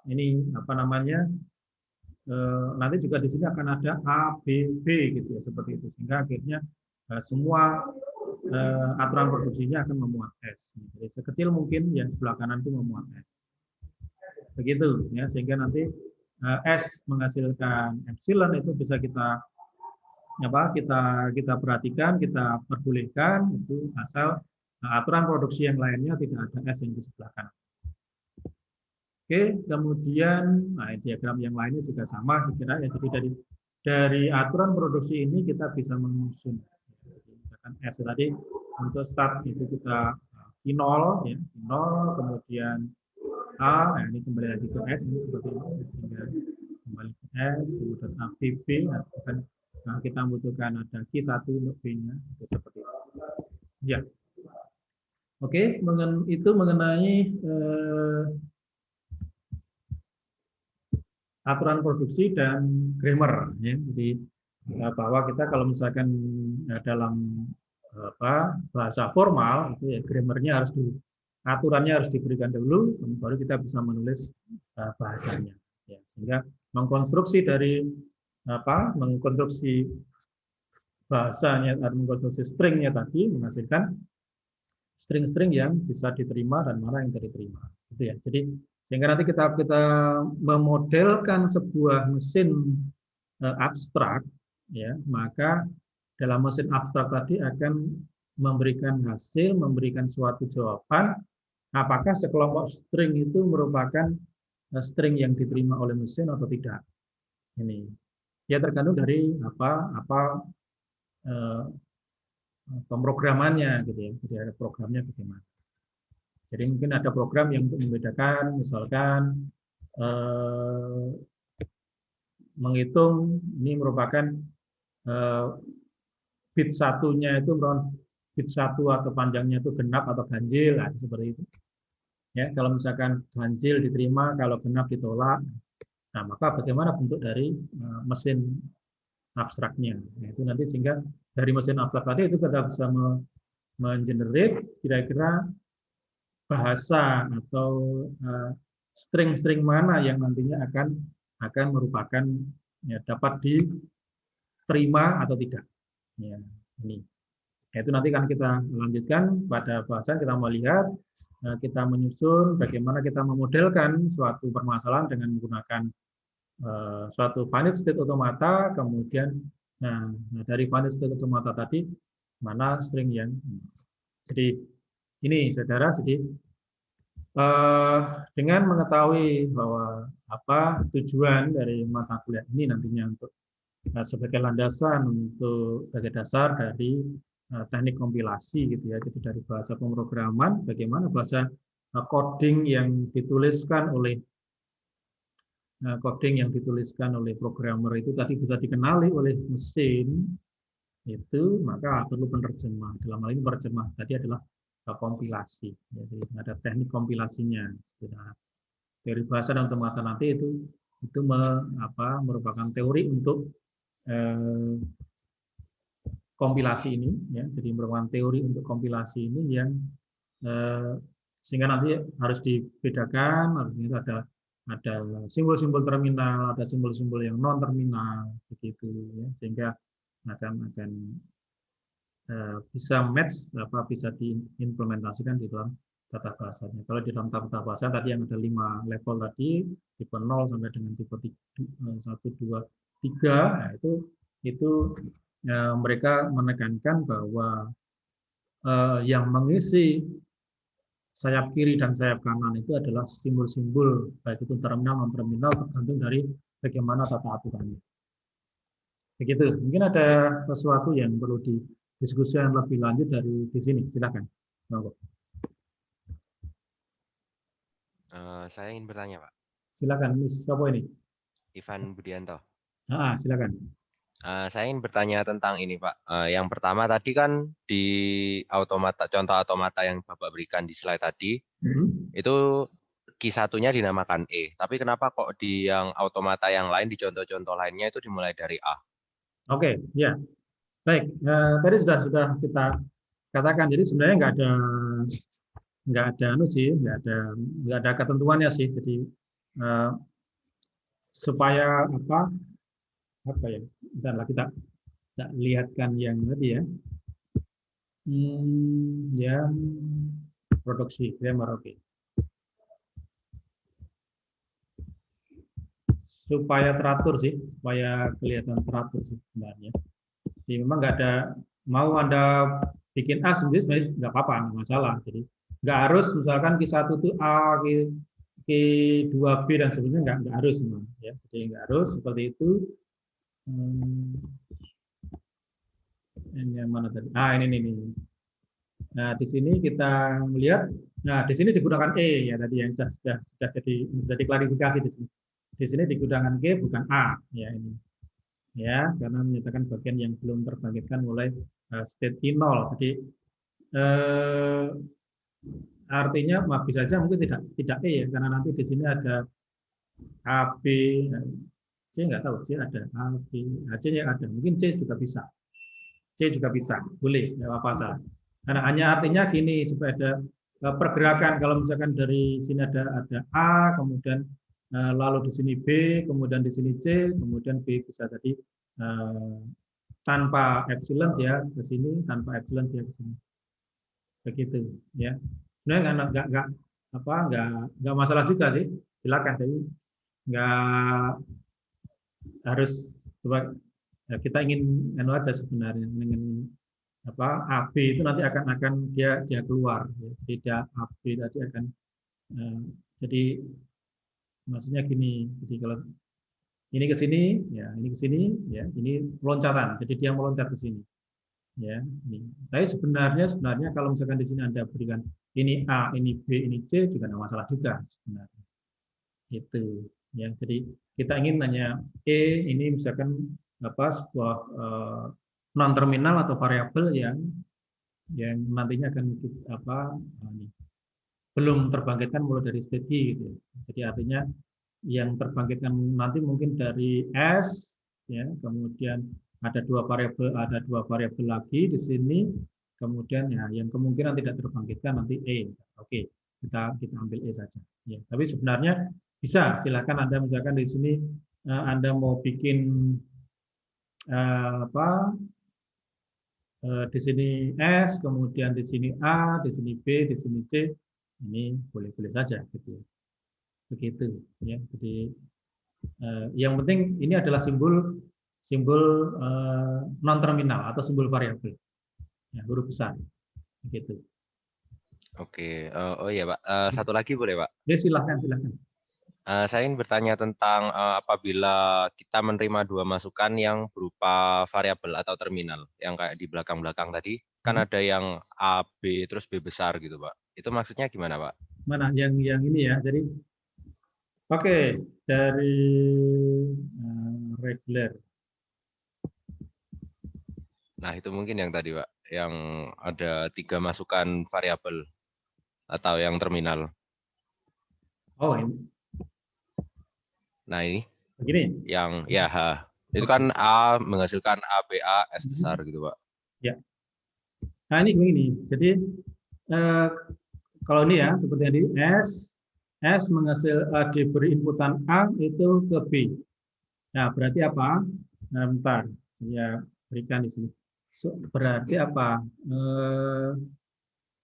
Speaker 1: ini apa namanya? Nanti juga di sini akan ada A, B, B gitu ya, seperti itu. Sehingga akhirnya semua aturan produksinya akan memuat S. Jadi sekecil mungkin yang sebelah kanan itu memuat S. Begitu ya, sehingga nanti S menghasilkan epsilon itu bisa kita perhatikan, kita perbolehkan itu asal aturan produksi yang lainnya tidak ada S yang di sebelah kanan. Oke, kemudian diagram yang lainnya juga sama saya kira ya. Jadi dari aturan produksi ini kita bisa menyusun. Misalkan S tadi untuk start itu kita I0 ya, I0 kemudian A, nah ini kembali lagi ke S ini seperti ini sehingga kembali ke S, kemudian A, B, B, nah, kita membutuhkan ada Q1 untuk B-nya seperti itu. Ya. Oke, itu mengenai aturan produksi dan grammar ya. Jadi bahwa kita kalau misalkan dalam bahasa formal itu ya grammarnya harus aturannya harus diberikan dulu, baru kita bisa menulis bahasanya ya. Sehingga mengkonstruksi dari mengkonstruksi bahasanya atau mengkonstruksi stringnya tadi menghasilkan string-string yang bisa diterima dan mana yang tidak diterima gitu ya. Jadi sehingga nanti kita memodelkan sebuah mesin abstrak, ya, maka dalam mesin abstrak tadi akan memberikan hasil, memberikan suatu jawaban, apakah sekelompok string itu merupakan string yang diterima oleh mesin atau tidak. Ini ya tergantung dari pemrogramannya, gitu ya. Jadi ada programnya bagaimana. Jadi mungkin ada program yang untuk membedakan, misalkan menghitung ini merupakan bit satunya itu bit satu atau panjangnya itu genap atau ganjil, nah, seperti itu. Ya, kalau misalkan ganjil diterima, kalau genap ditolak. Nah, maka bagaimana bentuk dari mesin abstraknya? Nah, itu nanti sehingga dari mesin abstrak tadi itu kita bisa mengenerate kira-kira bahasa atau string-string mana yang nantinya akan merupakan ya, dapat diterima atau tidak. Ya, ini. Itu nanti kan kita lanjutkan pada bahasan kita melihat kita menyusun bagaimana kita memodelkan suatu permasalahan dengan menggunakan suatu finite state automata, kemudian dari finite state automata tadi mana string yang jadi ini saudara, jadi dengan mengetahui bahwa apa tujuan dari mata kuliah ini nantinya untuk sebagai landasan untuk sebagai dasar dari teknik kompilasi gitu ya. Jadi dari bahasa pemrograman bagaimana bahasa coding yang dituliskan oleh programmer itu tadi bisa dikenali oleh mesin itu maka perlu penerjemah. Dalam hal ini penerjemah tadi adalah kompilasi. Ya, jadi ada teknik kompilasinya. Teori bahasa dan otomata nanti itu merupakan teori untuk kompilasi ini, ya. Jadi merupakan teori untuk kompilasi ini yang sehingga nanti harus dibedakan, harusnya ada simbol-simbol terminal, ada simbol-simbol yang non terminal, begitu, ya. Sehingga akan bisa match, bisa diimplementasikan di dalam tata bahasanya. Kalau di dalam tata bahasa tadi yang ada 5 level tadi, tipe 0 sampai dengan tipe 1, 2, 3, nah itu mereka menekankan bahwa yang mengisi sayap kiri dan sayap kanan itu adalah simbol-simbol, baik itu terminal non terminal, tergantung dari bagaimana tata aturannya. Begitu. Mungkin ada sesuatu yang perlu didiskusikan lebih lanjut dari di sini. Silakan.
Speaker 2: Saya ingin bertanya, Pak.
Speaker 1: Silakan, Miss. Siapa ini?
Speaker 2: Ivan Budianto.
Speaker 1: Silakan.
Speaker 2: Saya ingin bertanya tentang ini, Pak. Yang pertama tadi kan di contoh automata yang Bapak berikan di slide tadi, itu Q1-nya dinamakan E. Tapi kenapa kok di yang automata yang lain, di contoh-contoh lainnya itu dimulai dari A?
Speaker 1: Oke, ya. Baik. Tadi sudah kita katakan. Jadi sebenarnya nggak ada nggak ada ketentuannya sih. Jadi supaya apa ya? Bentar, kita lihatkan yang tadi ya. Yang produksi grammar, oke. Supaya teratur sih, supaya kelihatan teratur sih sebenarnya. Jadi memang nggak ada, mau Anda bikin A sendiri sebenarnya nggak apa-apa, nggak masalah. Jadi nggak harus misalkan Q1 itu A, Q2 B dan sebagainya, nggak harus memang. Ya. Jadi nggak harus seperti itu. Ini yang mana tadi? Ini. Nah, di sini kita melihat, nah di sini digunakan E ya tadi yang sudah diklarifikasi di sini. Di sini digunakan G bukan A ya ini. Ya, karena menyatakan bagian yang belum terbangkitkan mulai state I0. Jadi artinya bisa saja mungkin tidak E ya, karena nanti di sini ada A, B, C nggak tahu, C ada A, B, C-nya ada, mungkin C juga bisa. C juga bisa, boleh, nggak apa-apa salah. Karena hanya artinya gini, supaya ada pergerakan, kalau misalkan dari sini ada A, kemudian lalu di sini B, kemudian di sini C, kemudian B bisa tadi tanpa epsilon dia ke sini, tanpa epsilon dia ke sini. Begitu, ya. Sebenarnya nggak masalah juga sih, silakan. Jadi nggak harus coba. Kita ingin aja sebenarnya ingin AB itu nanti akan dia keluar, ya. Jadi dia AB tadi akan jadi maksudnya gini, jadi kalau ini ke sini ya, ini ke sini ya, ini loncatan, jadi dia meloncat ke sini ya. Ini tapi sebenarnya kalau misalkan di sini Anda berikan ini A, ini B, ini C juga tidak masalah juga sebenarnya itu ya. Jadi kita ingin hanya ini misalkan sebuah non terminal atau variabel yang nantinya akan belum terbangkitkan mulai dari state I gitu. Jadi artinya yang terbangkitkan nanti mungkin dari S ya, kemudian ada dua variabel lagi di sini, kemudian ya yang kemungkinan tidak terbangkitkan nanti E. Oke, kita ambil E saja ya. Tapi sebenarnya bisa, silakan Anda misalkan di sini Anda mau bikin di sini S, kemudian di sini A, di sini B, di sini C, ini boleh-boleh saja gitu ya. Begitu ya. Jadi yang penting ini adalah simbol non terminal atau simbol variabel. Ya, huruf besar. Begitu.
Speaker 2: Oke, oh iya Pak, satu lagi boleh Pak?
Speaker 1: Ya, silakan.
Speaker 2: Saya ingin bertanya tentang apabila kita menerima dua masukan yang berupa variabel atau terminal, yang kayak di belakang-belakang tadi, kan ada yang A, B, terus B besar gitu Pak. Itu maksudnya gimana Pak?
Speaker 1: Mana yang ini ya. Jadi oke, dari regular.
Speaker 2: Nah, itu mungkin yang tadi, Pak, yang ada 3 masukan variabel atau yang terminal.
Speaker 1: Oh, ini.
Speaker 2: Nah, ini
Speaker 1: Begini.
Speaker 2: yang ya H. Itu kan A menghasilkan A, B, A, S besar gitu, Pak.
Speaker 1: Ya. Nah, ini begini. Jadi kalau ini ya seperti yang di S diberi inputan A itu ke B. Nah, berarti apa? Nah, bentar, saya berikan di sini. Berarti apa?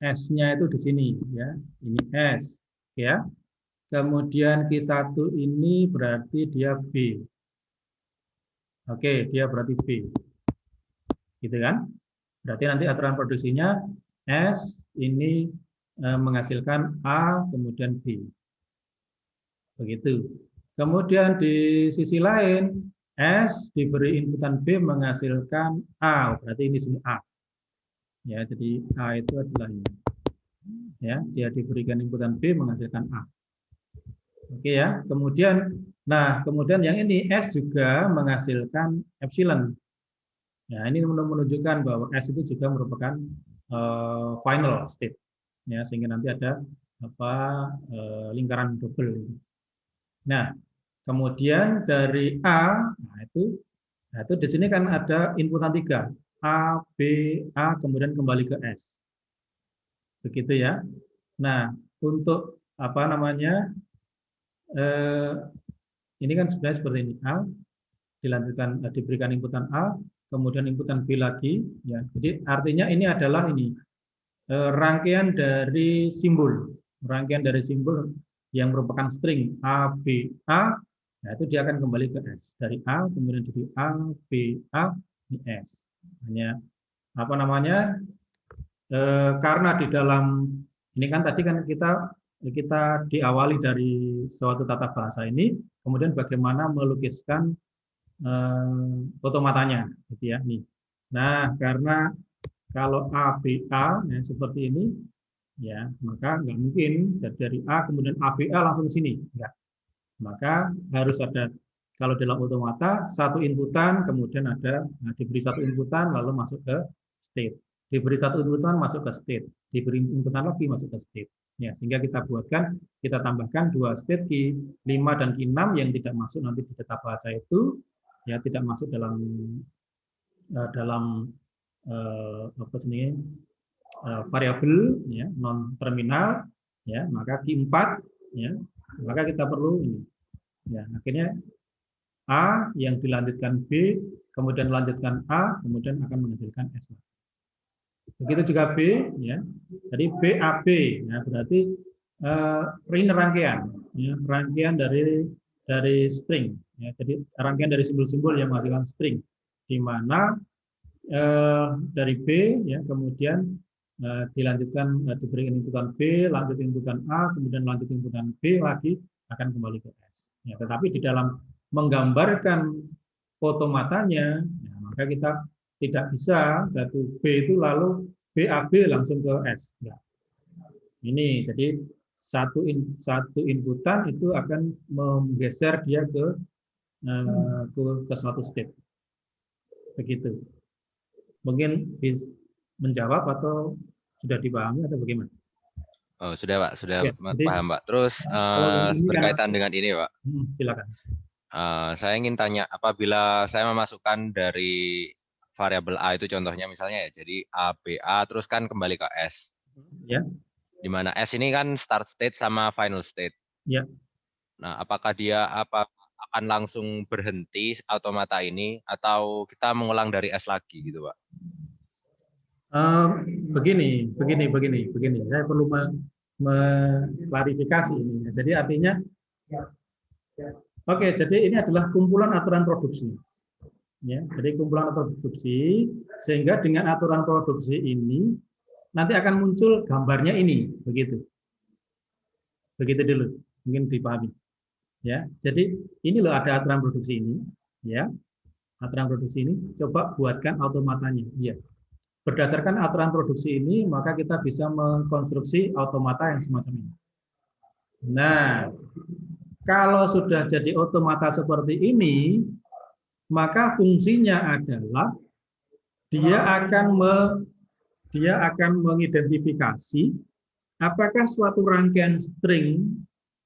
Speaker 1: S-nya itu di sini ya. Ini S ya. Kemudian Q1 ini berarti dia B. Oke, dia berarti B. Gitu kan? Berarti nanti aturan produksinya S ini menghasilkan A kemudian B. Begitu. Kemudian di sisi lain S diberi inputan B menghasilkan A. Berarti ini sini A. Ya, jadi A itu adalah ini. Ya, dia diberikan inputan B menghasilkan A. Oke ya. Kemudian yang ini S juga menghasilkan epsilon. Ya, ini menunjukkan bahwa S itu juga merupakan final state. Ya, sehingga nanti ada lingkaran double. Nah, kemudian dari A, nah itu di sini kan ada inputan 3, A, B, A, kemudian kembali ke S. Begitu ya. Nah, untuk apa namanya? Ini kan sebenarnya seperti ini. A dilanjutkan diberikan inputan A, kemudian inputan B lagi. Ya, jadi artinya ini adalah ini rangkaian dari simbol, yang merupakan string A, B, A. Nah, itu dia akan kembali ke S. Dari A, kemudian jadi A, B, A, ini S. Hanya apa namanya? Karena di dalam ini kan tadi kan kita diawali dari suatu tata bahasa ini, kemudian bagaimana melukiskan otomatanya, gitu ya. Nih. Nah, karena kalau A, B, A, ya, seperti ini, ya maka nggak mungkin dari A kemudian A, B, A langsung ke sini, enggak. Maka harus ada kalau dalam otomata satu inputan kemudian diberi satu inputan lalu masuk ke state, diberi satu inputan masuk ke state, diberi inputan lagi masuk ke state. Ya, sehingga kita tambahkan 2 state Q5 dan Q6 yang tidak masuk nanti di tata bahasa itu, ya tidak masuk dalam variabel ya non terminal, ya maka Q4 ya maka kita perlu ini ya akhirnya A yang dilanjutkan B kemudian lanjutkan A kemudian akan menghasilkan S. Begitu juga B ya. Jadi BAB ya berarti ini rangkaian ya, rangkaian dari string ya. Jadi rangkaian dari simbol-simbol yang menghasilkan string di mana dari B ya kemudian dilanjutkan diberi inputan B, lanjut inputan A, kemudian lanjut inputan B lagi akan kembali ke S. Ya, tetapi di dalam menggambarkan otomatanya, ya, maka kita tidak bisa satu B itu lalu BAB langsung ke S. Ya. Ini jadi satu inputan itu akan menggeser dia ke suatu state. Begitu. Mungkin menjawab atau sudah dipahami atau bagaimana?
Speaker 2: Oh, sudah Pak, sudah
Speaker 1: Ya, jadi,
Speaker 2: paham Pak. Terus berkaitan dengan ini Pak.
Speaker 1: Silakan.
Speaker 2: Saya ingin tanya, apabila saya memasukkan dari variabel A itu contohnya misalnya ya, jadi A, B, A, terus kan kembali ke S.
Speaker 1: Ya.
Speaker 2: Di mana S ini kan start state sama final state.
Speaker 1: Ya.
Speaker 2: Nah, apakah dia akan langsung berhenti automata ini atau kita mengulang dari S lagi gitu Pak?
Speaker 1: Begini. Saya perlu mengklarifikasi ini. Jadi artinya, oke. Jadi ini adalah kumpulan aturan produksi. Ya, jadi kumpulan aturan produksi sehingga dengan aturan produksi ini nanti akan muncul gambarnya ini, begitu. Begitu dulu, mungkin dipahami. Ya, jadi ini loh ada aturan produksi ini, ya. Aturan produksi ini coba buatkan automatanya. Ya. Berdasarkan aturan produksi ini, maka kita bisa mengkonstruksi automata yang semacam ini. Nah, kalau sudah jadi automata seperti ini, maka fungsinya adalah dia akan mengidentifikasi apakah suatu rangkaian string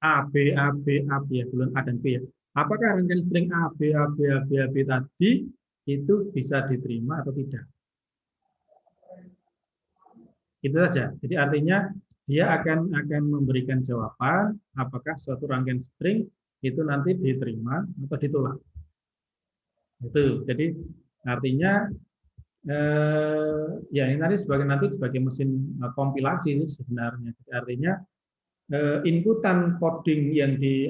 Speaker 1: A, B, A, B, A, B, ya, belum A dan B ya. Apakah rangkaian string A, B, A, B, A, B, A, B tadi itu bisa diterima atau tidak. Itu saja. Jadi artinya dia akan memberikan jawaban apakah suatu rangkaian string itu nanti diterima atau ditolak. Itu. Jadi artinya ya ini nanti sebagai mesin kompilasi sebenarnya. Jadi artinya inputan coding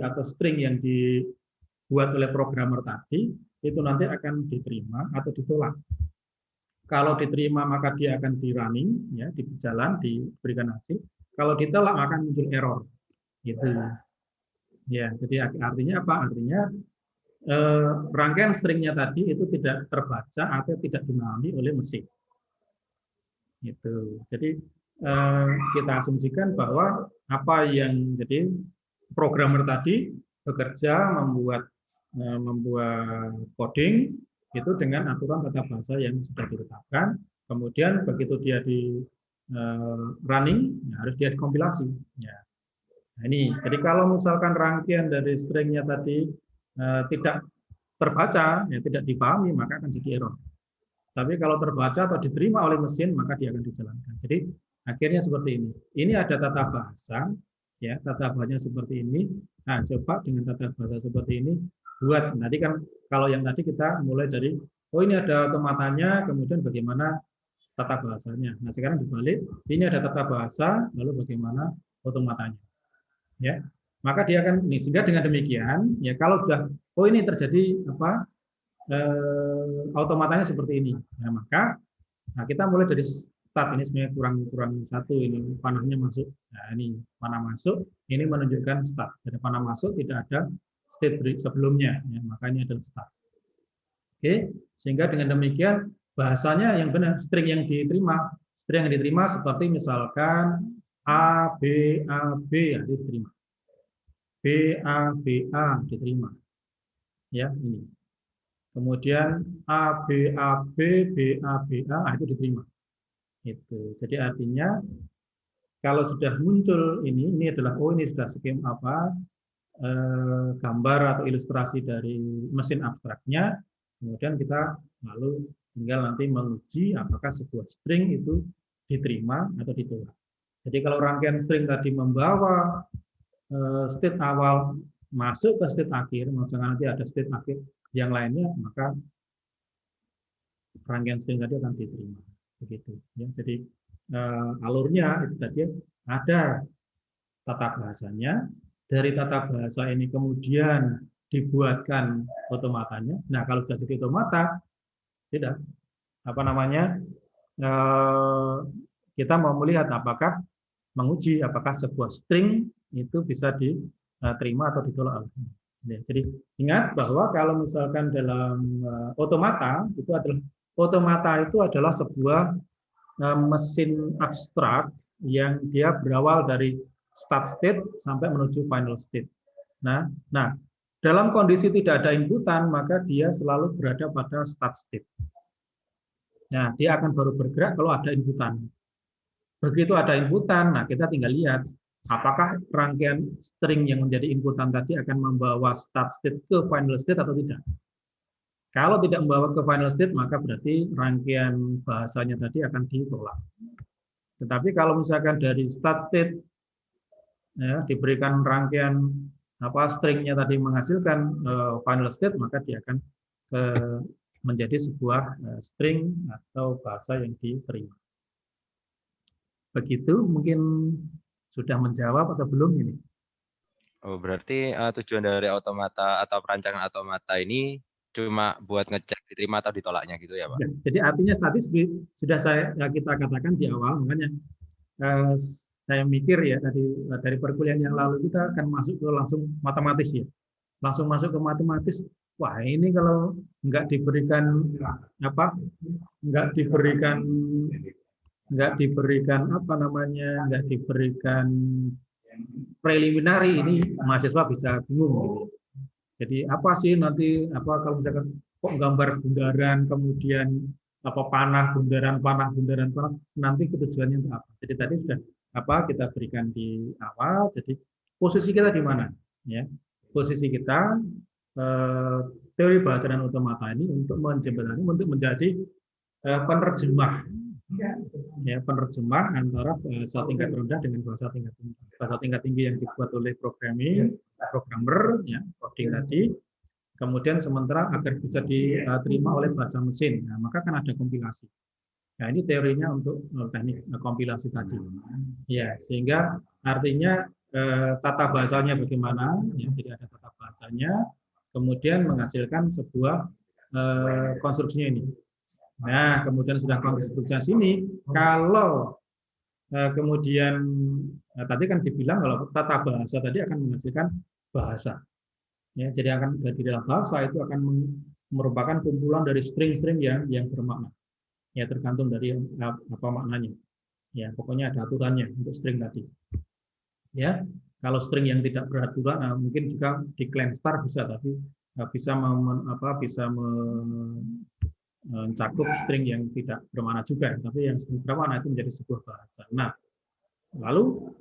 Speaker 1: atau string yang dibuat oleh programmer tadi itu nanti akan diterima atau ditolak. Kalau diterima maka dia akan di running, ya, berjalan, diberikan hasil. Kalau ditolak akan muncul error. Gitu. Ya, jadi artinya apa? Artinya rangkaian stringnya tadi itu tidak terbaca atau tidak dimahami oleh mesin. Gitu. Jadi kita asumsikan bahwa apa yang jadi programmer tadi bekerja membuat coding itu dengan aturan tata bahasa yang sudah ditetapkan. Kemudian begitu dia di running, ya harus dia dikompilasi. Ya. Nah, ini. Jadi kalau misalkan rangkaian dari stringnya tadi tidak terbaca, ya tidak dipahami, maka akan jadi error. Tapi kalau terbaca atau diterima oleh mesin, maka dia akan dijalankan. Jadi akhirnya seperti ini. Ini ada tata bahasa, ya tata bahasanya seperti ini. Nah, coba dengan tata bahasa seperti ini buat. Nanti kan kalau yang tadi kita mulai dari ini ada otomatanya, kemudian bagaimana tata bahasanya. Nah, sekarang dibalik, ini ada tata bahasa, lalu bagaimana otomatanya. Ya. Maka dia akan sehingga dengan demikian, ya kalau sudah ini terjadi apa? Otomatanya seperti ini. Nah, maka kita mulai dari start. Ini sebenarnya kurang satu, ini panahnya masuk. Nah, ini panah masuk, ini menunjukkan start. Jadi panah masuk tidak ada state sebelumnya, ya, makanya adalah start. Oke, sehingga dengan demikian bahasanya yang benar, string yang diterima seperti misalkan A B ya, diterima. B A diterima. Ya, ini. Kemudian A B B A itu diterima. Itu. Jadi artinya kalau sudah muncul ini adalah ini sudah skim gambar atau ilustrasi dari mesin abstraknya. Kemudian kita lalu tinggal nanti menguji apakah sebuah string itu diterima atau ditolak. Jadi kalau rangkaian string tadi membawa state awal masuk ke state akhir, misalnya nanti ada state akhir yang lainnya, maka rangkaian string tadi akan diterima. Begitu. Ya, jadi alurnya itu tadi ada tata bahasanya. Dari tata bahasa ini kemudian dibuatkan otomatanya. Nah, kalau sudah jadi otomata, tidak kita mau melihat menguji apakah sebuah string itu bisa diterima atau ditolak. Jadi ingat bahwa kalau misalkan dalam otomata itu adalah sebuah mesin abstrak yang dia berawal dari start state sampai menuju final state. Nah, dalam kondisi tidak ada inputan maka dia selalu berada pada start state. Nah, dia akan baru bergerak kalau ada inputan. Begitu ada inputan, nah kita tinggal lihat apakah rangkaian string yang menjadi inputan tadi akan membawa start state ke final state atau tidak. Kalau tidak membawa ke final state, maka berarti rangkaian bahasanya tadi akan ditolak. Tetapi kalau misalkan dari start state ya, diberikan rangkaian stringnya tadi menghasilkan final state, maka dia akan menjadi sebuah string atau bahasa yang diterima. Begitu, mungkin sudah menjawab atau belum ini?
Speaker 2: Oh, berarti tujuan dari otomata atau perancangan otomata ini cuma buat ngecek diterima atau ditolaknya gitu ya, Pak?
Speaker 1: Ya, jadi artinya tadi sudah kita katakan di awal, makanya saya mikir ya dari perkuliahan yang lalu kita akan masuk ke langsung matematis ya. Langsung masuk ke matematis. Wah, ini kalau nggak diberikan preliminary, ini mahasiswa bisa bingung gitu. Jadi apa sih nanti kalau misalkan kok gambar bundaran kemudian panah bundaran, nanti tujuannya untuk apa. Jadi tadi sudah kita berikan di awal. Jadi posisi kita di mana? Ya, posisi kita teori bahasa dan otomata ini untuk menjembatani, untuk menjadi penerjemah, ya, penerjemah antara bahasa tingkat rendah dengan bahasa tingkat tinggi. Bahasa tingkat tinggi yang dibuat oleh programmer, ya, coding tadi. Kemudian sementara agar bisa diterima oleh bahasa mesin, nah, maka kan ada kompilasi. Nah, ini teorinya untuk teknik kompilasi tadi. Ya, sehingga artinya tata bahasanya bagaimana, ya, jadi ada tata bahasanya, kemudian menghasilkan sebuah konstruksinya ini. Nah, kemudian sudah konstruksinya sini, kalau kemudian tadi kan dibilang kalau tata bahasa tadi akan menghasilkan bahasa. Ya, jadi akan di dalam bahasa itu akan merupakan kumpulan dari string-string yang bermakna. Ya, tergantung dari apa maknanya. Ya, pokoknya ada aturannya untuk string tadi. Ya, kalau string yang tidak beraturan, mungkin juga di clean star bisa, tapi bisa mencakup string yang tidak bermakna juga. Tapi yang string bermakna itu menjadi sebuah bahasa. Nah, lalu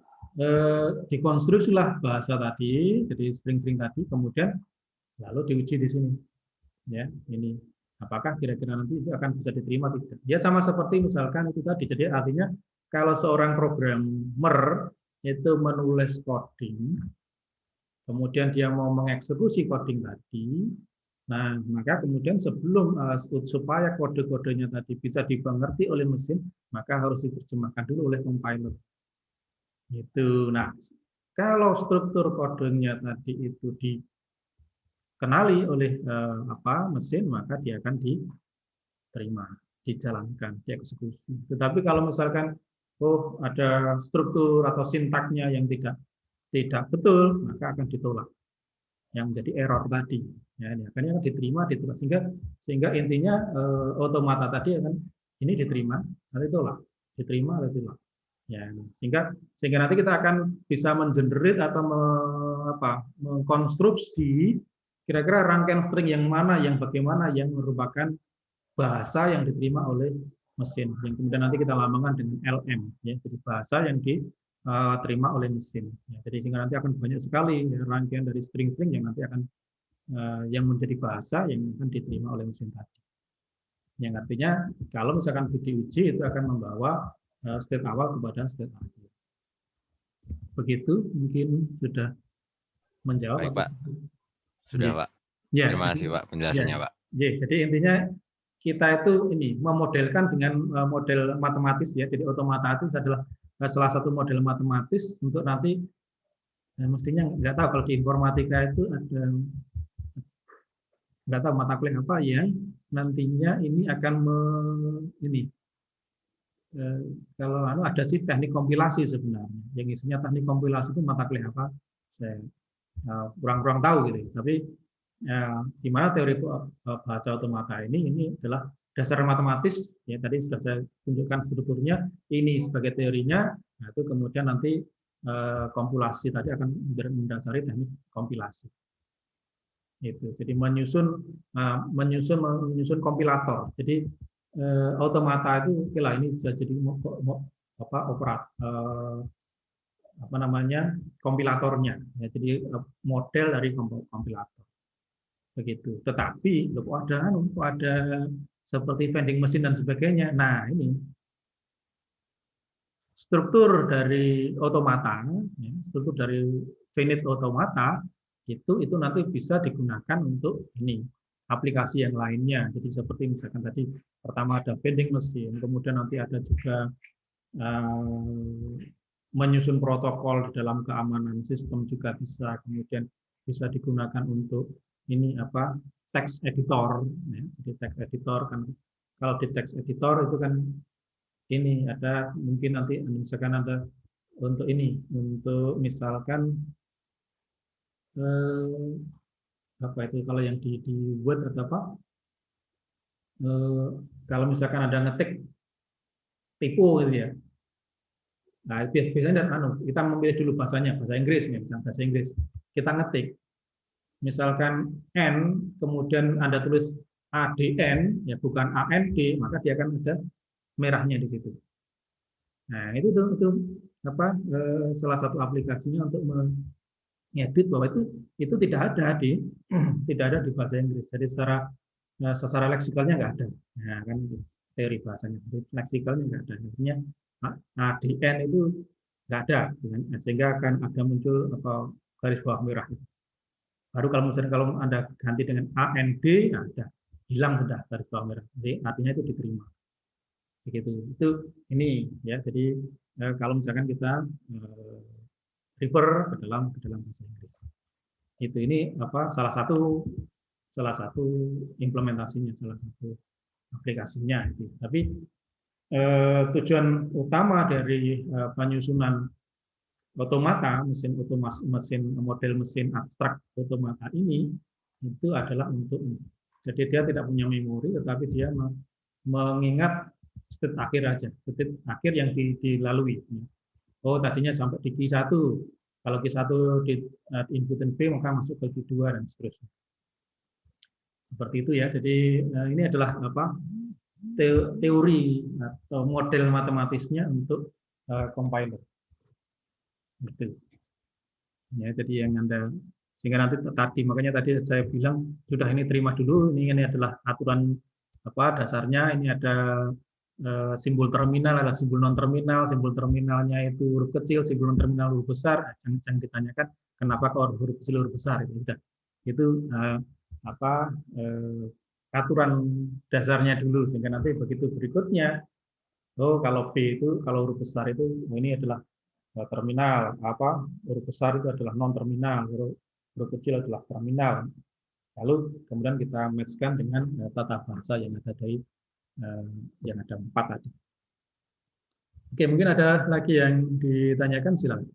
Speaker 1: dikonstruksilah bahasa tadi, jadi string-string tadi, kemudian lalu diuji di sini, ya, ini apakah kira-kira nanti itu akan bisa diterima tidak? Ya sama seperti misalkan itu tadi, jadi artinya kalau seorang programmer itu menulis coding, kemudian dia mau mengeksekusi coding tadi, nah maka kemudian sebelum supaya kode-kodenya tadi bisa dimengerti oleh mesin, maka harus diterjemahkan dulu oleh compiler. Gitu. Nah, kalau struktur kodenya tadi itu dikenali oleh mesin, maka dia akan diterima, dijalankan, dieksekusi. Tetapi kalau misalkan ada struktur atau sintaknya yang tidak betul, maka akan ditolak. Yang menjadi error tadi. Ya, ini akan diterima, ditolak, sehingga intinya otomata tadi akan ini diterima atau ditolak, diterima atau ditolak. Ya, sehingga nanti kita akan bisa mengenerate atau mengkonstruksi kira-kira rangkaian string yang mana, yang bagaimana, yang merupakan bahasa yang diterima oleh mesin. Yang kemudian nanti kita lambangkan dengan LM, ya, jadi bahasa yang diterima oleh mesin. Ya, jadi sehingga nanti akan banyak sekali ya, rangkaian dari string-string yang nanti akan yang menjadi bahasa yang akan diterima oleh mesin tadi. Yang artinya kalau misalkan diuji itu akan membawa state awal kepada state akhir. Begitu mungkin sudah menjawab.
Speaker 2: Baik, Pak. Sudah, Pak.
Speaker 1: Ya.
Speaker 2: Terima kasih, Pak, penjelasannya, Pak.
Speaker 1: Ya, jadi intinya kita itu ini memodelkan dengan model matematis, ya. Jadi otomatis adalah salah satu model matematis untuk nanti mestinya nggak tahu kalau di informatika itu ada nggak tahu mata kuliah apa ya nantinya ini akan kalau ada sih teknik kompilasi sebenarnya. Yang isinya teknik kompilasi itu mata kuliah apa? Saya kurang tahu gitu. Tapi di mana teori bahasa otomata ini adalah dasar matematis. Ya tadi sudah saya tunjukkan strukturnya. Ini sebagai teorinya. Nah, itu kemudian nanti kompilasi tadi akan mendasari teknik kompilasi. Itu. Jadi menyusun kompilator. Jadi otomata itu kira ini bisa jadi kompilatornya, ya, jadi model dari kompilator begitu. Tetapi ada seperti vending machine dan sebagainya. Nah ini struktur dari otomata, ya, struktur dari finite automata itu nanti bisa digunakan untuk ini aplikasi yang lainnya. Jadi seperti misalkan tadi pertama ada vending machine, kemudian nanti ada juga menyusun protokol di dalam keamanan sistem juga bisa, kemudian bisa digunakan untuk ini text editor, ya. Jadi text editor kan kalau di text editor itu kan ini ada mungkin nanti misalkan ada untuk ini untuk misalkan itu kalau yang di Word atau apa kalau misalkan ada ngetik tipu gitu ya. Nah, biasanya kita memilih dulu bahasanya, bahasa Inggris nih, bahasa Inggris. Kita ngetik misalkan N, kemudian Anda tulis ADN ya bukan AND, maka dia akan ada merahnya di situ. Nah, itu apa salah satu aplikasinya untuk mengedit bahwa itu tidak ada di bahasa Inggris. Jadi secara leksikalnya nggak ada. Nah, kan teori bahasanya. Jadi leksikalnya nggak ada. Artinya ADN itu nggak ada, sehingga akan ada muncul apa garis bawah merah. Baru kalau misalnya kalau Anda ganti dengan AND, nah sudah hilang sudah garis bawah merah. Jadi artinya itu diterima. Begitu. Itu ini ya. Jadi kalau misalkan kita refer ke dalam bahasa Inggris. Ini apa salah satu implementasinya, salah satu aplikasinya. Tapi tujuan utama dari penyusunan otomata, mesin model mesin abstrak otomata ini itu adalah untuk, jadi dia tidak punya memori, tetapi dia mengingat state akhir aja, state akhir yang dilalui. Oh, tadinya sampai di Q1. Kalau Q1 di inputin B, maka masuk ke Q2 dan seterusnya. Seperti itu ya. Jadi ini adalah apa? Teori atau model matematisnya untuk compiler. Gitu. Ya, jadi yang Anda sehingga nanti tadi makanya tadi saya bilang sudah ini terima dulu, ini adalah aturan apa dasarnya, ini ada simbol terminal, ada simbol non terminal, simbol terminalnya itu huruf kecil, simbol non terminal huruf besar. Jangan ditanyakan kenapa kalau huruf kecil huruf besar, itu apa aturan dasarnya dulu, sehingga nanti begitu berikutnya, oh kalau B itu kalau huruf besar itu ini adalah terminal, apa huruf besar itu adalah non terminal, huruf kecil adalah terminal. Lalu kemudian kita matchkan dengan tata bahasa yang ada dari yang ada 4 tadi. Oke, mungkin ada lagi yang ditanyakan, silakan.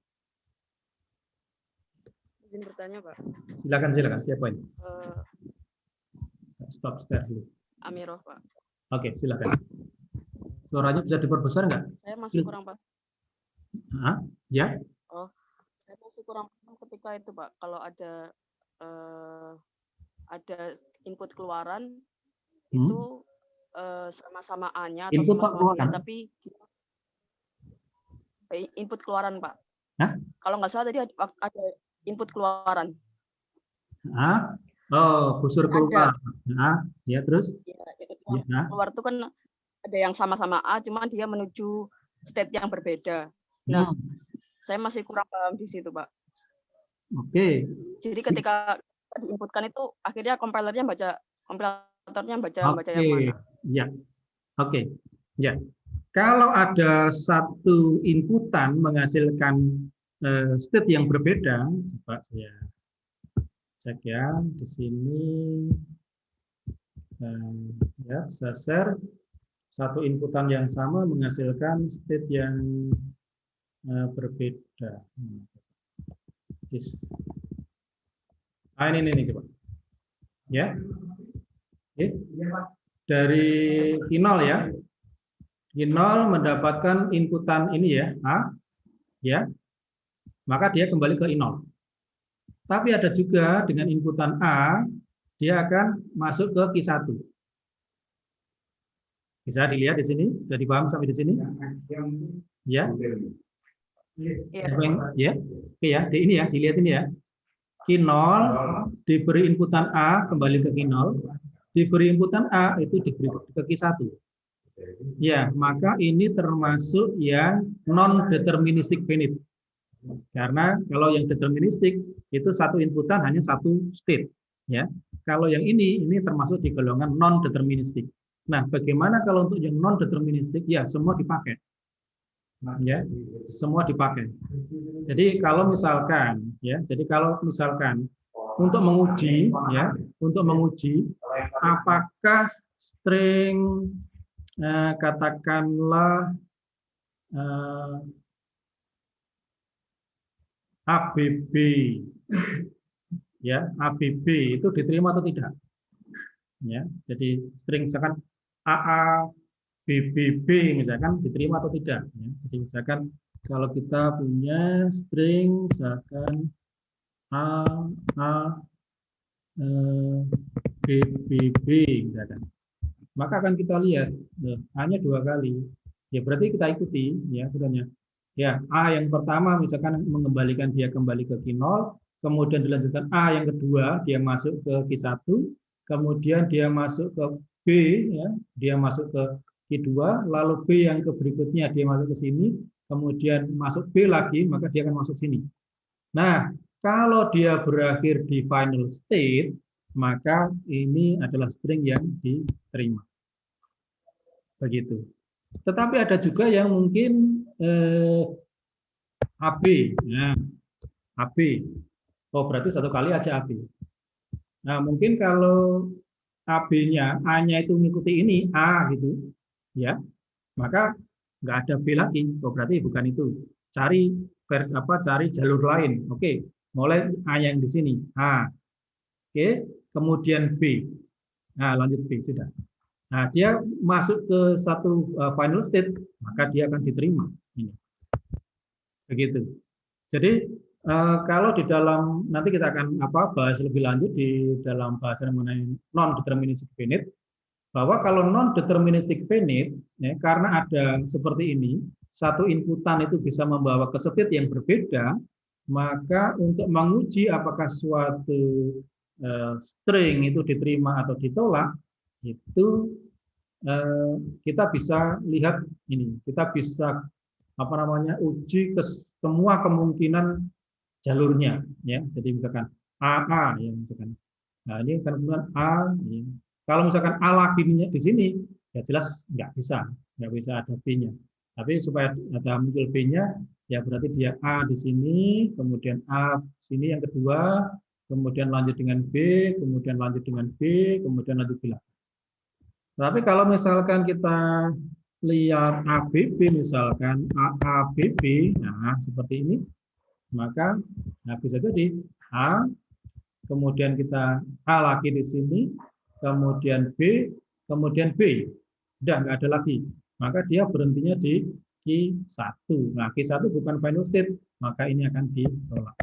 Speaker 3: Izin bertanya, Pak.
Speaker 1: Silakan. Siapa ini? Stop share dulu.
Speaker 3: Amiroh, Pak.
Speaker 1: Oke, silakan. Suaranya bisa diperbesar nggak?
Speaker 3: Saya masih kurang, Pak.
Speaker 1: Ya?
Speaker 3: Oh, saya masih kurang paham ketika itu, Pak. Kalau ada input keluaran itu sama-sama A-nya atau sama-sama B-nya, tapi input keluaran, Pak.
Speaker 1: Hah?
Speaker 3: Kalau nggak salah tadi ada input keluaran.
Speaker 1: Oh, busur keluar. Ya, terus?
Speaker 3: Ya, keluar itu kan ada yang sama-sama A, cuman dia menuju state yang berbeda. Nah, saya masih kurang paham di situ, Pak.
Speaker 1: Oke.
Speaker 3: Jadi ketika diinputkan itu akhirnya kompilatornya baca yang mana?
Speaker 1: Ya. Oke. Ya. Kalau ada satu inputan menghasilkan state yang berbeda, coba saya cek ya di sini. Ya, saya share satu inputan yang sama menghasilkan state yang berbeda. Ini coba. Ya. Dari Q0 ya. Q0 mendapatkan inputan ini ya, A. Ya. Maka dia kembali ke I0. Tapi ada juga dengan inputan A, dia akan masuk ke Q1. Bisa dilihat di sini, sudah dipaham sampai di sini? Ya. Ya. Oke ya, di ini ya, dilihat ini ya. Q0 diberi inputan A kembali ke Q0, diberi inputan A itu diberi ke Q1. Ya, maka ini termasuk yang non deterministic finite. Karena kalau yang deterministik itu satu inputan hanya satu state, ya. Kalau yang ini termasuk di golongan non deterministik. Nah, bagaimana kalau untuk yang non deterministik? Ya, semua dipakai. Ya, semua dipakai. Jadi kalau misalkan untuk menguji apakah string katakanlah ABB ya, ABB itu diterima atau tidak? Ya, jadi string misalkan AA BBB misalkan diterima atau tidak ya. Jadi misalkan kalau kita punya string misalkan BBB, misalkan. Maka akan kita lihat A-nya 2 kali. Ya berarti kita ikuti ya sebenarnya. Ya, A yang pertama misalkan mengembalikan dia kembali ke Q0, kemudian dilanjutkan A yang kedua dia masuk ke Q1, kemudian dia masuk ke B ya, dia masuk ke Q2, lalu B yang ke berikutnya dia masuk ke sini, kemudian masuk B lagi, maka dia akan masuk sini. Nah, kalau dia berakhir di final state, maka ini adalah string yang diterima. Begitu. Tetapi ada juga yang mungkin AB. Nah, AB. Oh, berarti 1 kali aja AB. Nah, mungkin kalau AB-nya, A-nya itu mengikuti ini, A gitu, ya, maka nggak ada B lagi. Oh, berarti bukan itu. Cari versi apa? Cari jalur lain. Oke, mulai A yang di sini, A. Oke, kemudian B. Nah, lanjut B sudah. Nah, dia masuk ke satu final state, maka dia akan diterima. Ini. Begitu. Jadi kalau di dalam nanti kita akan bahas lebih lanjut di dalam bahasan mengenai non-deterministic finite, bahwa kalau non-deterministic finite, ya, karena ada seperti ini, satu inputan itu bisa membawa ke state yang berbeda, maka untuk menguji apakah suatu string itu diterima atau ditolak, itu kita bisa lihat ini, kita bisa uji ke semua kemungkinan jalurnya, ya. Jadi misalkan AA, ya misalkan. Nah ini kan kemudian A, ya. Kalau misalkan A lagi di sini, ya jelas nggak bisa ada B-nya. Tapi supaya ada muncul B-nya, ya berarti dia A di sini, kemudian A sini yang kedua, kemudian lanjut dengan B, kemudian lanjut dengan B, kemudian lanjut B. Tapi kalau misalkan kita lihat ABB misalkan AABB, nah seperti ini, maka bisa jadi A, kemudian kita A lagi di sini, kemudian B, kemudian B, udah nggak ada lagi, maka dia berhentinya di Q1. Nah Q1 bukan final state, maka ini akan ditolak.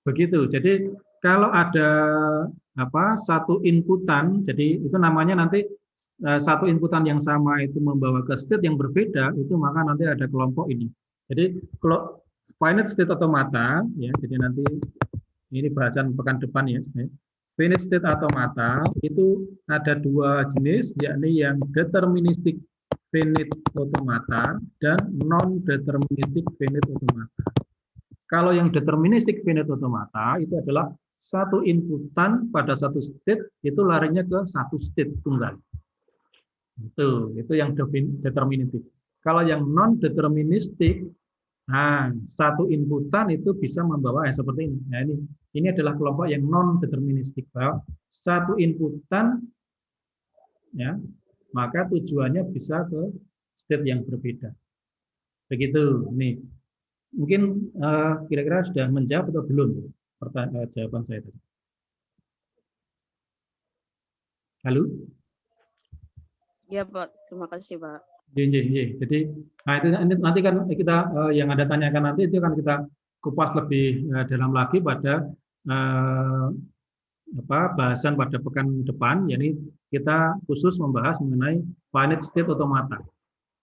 Speaker 1: Begitu. Jadi kalau ada satu inputan, jadi itu namanya nanti satu inputan yang sama itu membawa ke state yang berbeda, itu maka nanti ada kelompok ini. Jadi kalau finite state automata, ya, jadi nanti ini bahasan pekan depan ya. Finite state automata itu ada 2 jenis, yakni yang deterministic finite automata dan non-deterministic finite automata. Kalau yang deterministic finite automata itu adalah satu inputan pada satu state itu larinya ke satu state tunggal. Itu yang deterministik. Kalau yang non deterministik, nah satu inputan itu bisa membawa seperti ini. Nah ini adalah kelompok yang non deterministik. Bahwa satu inputan, ya, maka tujuannya bisa ke state yang berbeda. Begitu. Nih, mungkin kira-kira sudah menjawab atau belum jawaban saya tadi. Halo.
Speaker 3: Ya Pak, terima kasih Pak.
Speaker 1: Jadi, nah itu nanti kan kita yang Anda tanyakan nanti itu kan kita kupas lebih dalam lagi pada bahasan pada pekan depan, yakni kita khusus membahas mengenai finite state automata,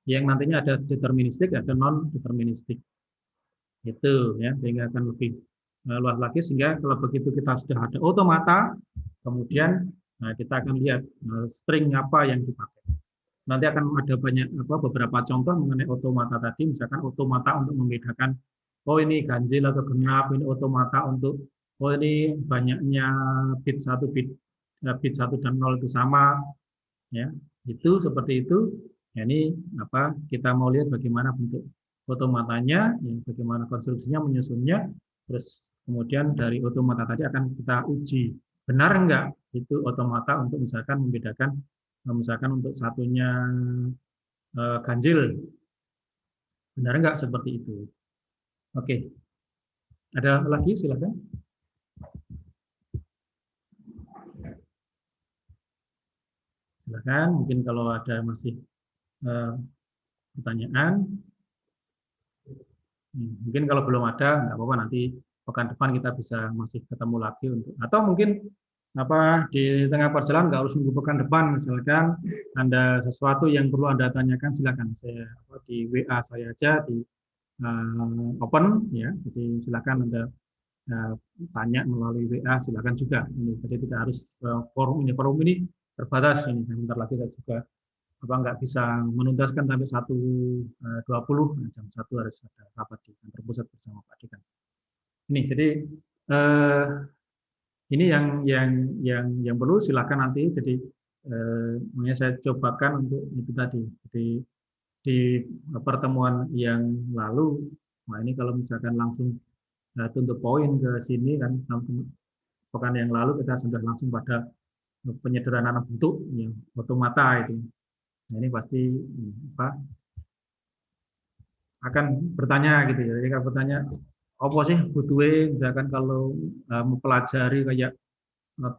Speaker 1: yang nantinya ada deterministik, ada non deterministik. Itu ya, sehingga akan lebih luas lagi, sehingga kalau begitu kita sudah ada automata, kemudian kita akan lihat string apa yang dipakai. Nanti akan ada banyak beberapa contoh mengenai automata tadi, misalkan automata untuk membedakan oh ini ganjil atau genap, ini automata untuk oh ini banyaknya bit 1 dan 0 itu sama, ya itu seperti itu. Ya, ini kita mau lihat bagaimana bentuk automatanya, ya, bagaimana konstruksinya, menyusunnya, terus kemudian dari automata tadi akan kita uji benar enggak itu automata untuk misalkan membedakan. Misalkan untuk satunya ganjil, benar enggak seperti itu? Oke, ada lagi silakan. Silakan, mungkin kalau ada masih pertanyaan, mungkin kalau belum ada nggak apa-apa, nanti pekan depan kita bisa masih ketemu lagi untuk, atau mungkin di tengah perjalanan nggak harus nunggu pekan depan, misalkan Anda sesuatu yang perlu Anda tanyakan, silakan saya di WA saya aja di open ya, jadi silakan Anda tanya melalui WA, silakan juga ini, jadi tidak harus forum ini terbatas ini, sebentar lagi saya juga nggak bisa menuntaskan sampai 1.20, jam 1 harus ada rapat di kantor pusat bersama Pak Dekan. Ini jadi ini yang perlu silakan nanti, jadi saya cobakan untuk itu tadi. Jadi di pertemuan yang lalu, nah ini kalau misalkan langsung untuk poin ke sini kan, pekan yang lalu kita sudah langsung pada penyederhanaan bentuk yang otomata itu. Nah, ini pasti akan bertanya gitu ya. Jadi kalau bertanya apa sih butuhnya, misalkan kalau mempelajari kayak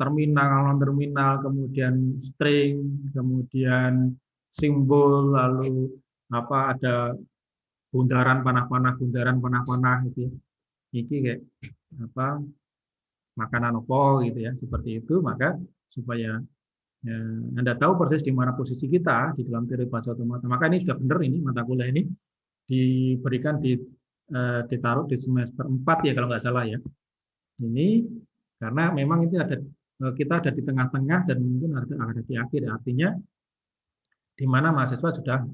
Speaker 1: terminal, non terminal, kemudian string, kemudian simbol, lalu ada bundaran panah-panah gitu. Ini kayak makanan opo gitu ya, seperti itu. Maka supaya Anda tahu persis di mana posisi kita di dalam teori bahasa otomata. Maka ini sudah benar, ini mata kuliah ini diberikan ditaruh di semester 4 ya kalau nggak salah ya. Ini karena memang itu kita ada di tengah-tengah dan mungkin ada di akhir, artinya di mana mahasiswa sudah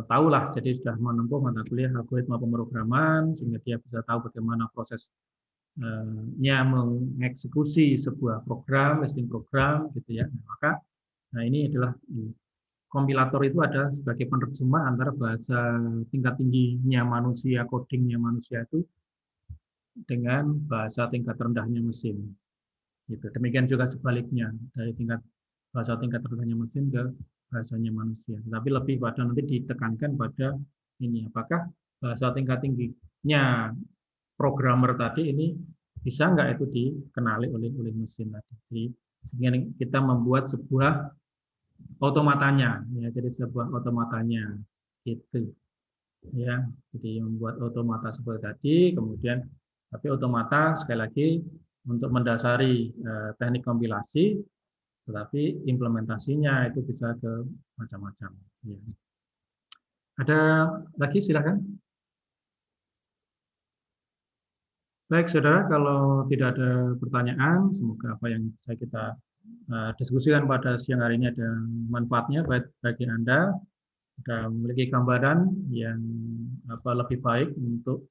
Speaker 1: tahulah, jadi sudah menempuh mata kuliah algoritma pemrograman sehingga dia bisa tahu bagaimana prosesnya mengeksekusi sebuah program, listing program gitu ya. Maka ini adalah kompilator itu ada sebagai penerjemah antara bahasa tingkat tingginya manusia, codingnya manusia itu dengan bahasa tingkat rendahnya mesin. Gitu. Demikian juga sebaliknya dari bahasa tingkat rendahnya mesin ke bahasanya manusia. Tapi lebih pada nanti ditekankan pada ini, apakah bahasa tingkat tingginya programmer tadi ini bisa nggak itu dikenali oleh mesin tadi. Jadi kita membuat sebuah otomatanya, ya, jadi sebuah otomatanya gitu, ya. Jadi membuat otomata seperti tadi, kemudian tapi otomata sekali lagi untuk mendasari teknik kompilasi, tetapi implementasinya itu bisa ke macam-macam. Ya. Ada lagi, silakan. Baik, saudara, kalau tidak ada pertanyaan, semoga apa yang kita diskusikan pada siang hari ini ada manfaatnya bagi Anda, sudah memiliki gambaran yang lebih baik untuk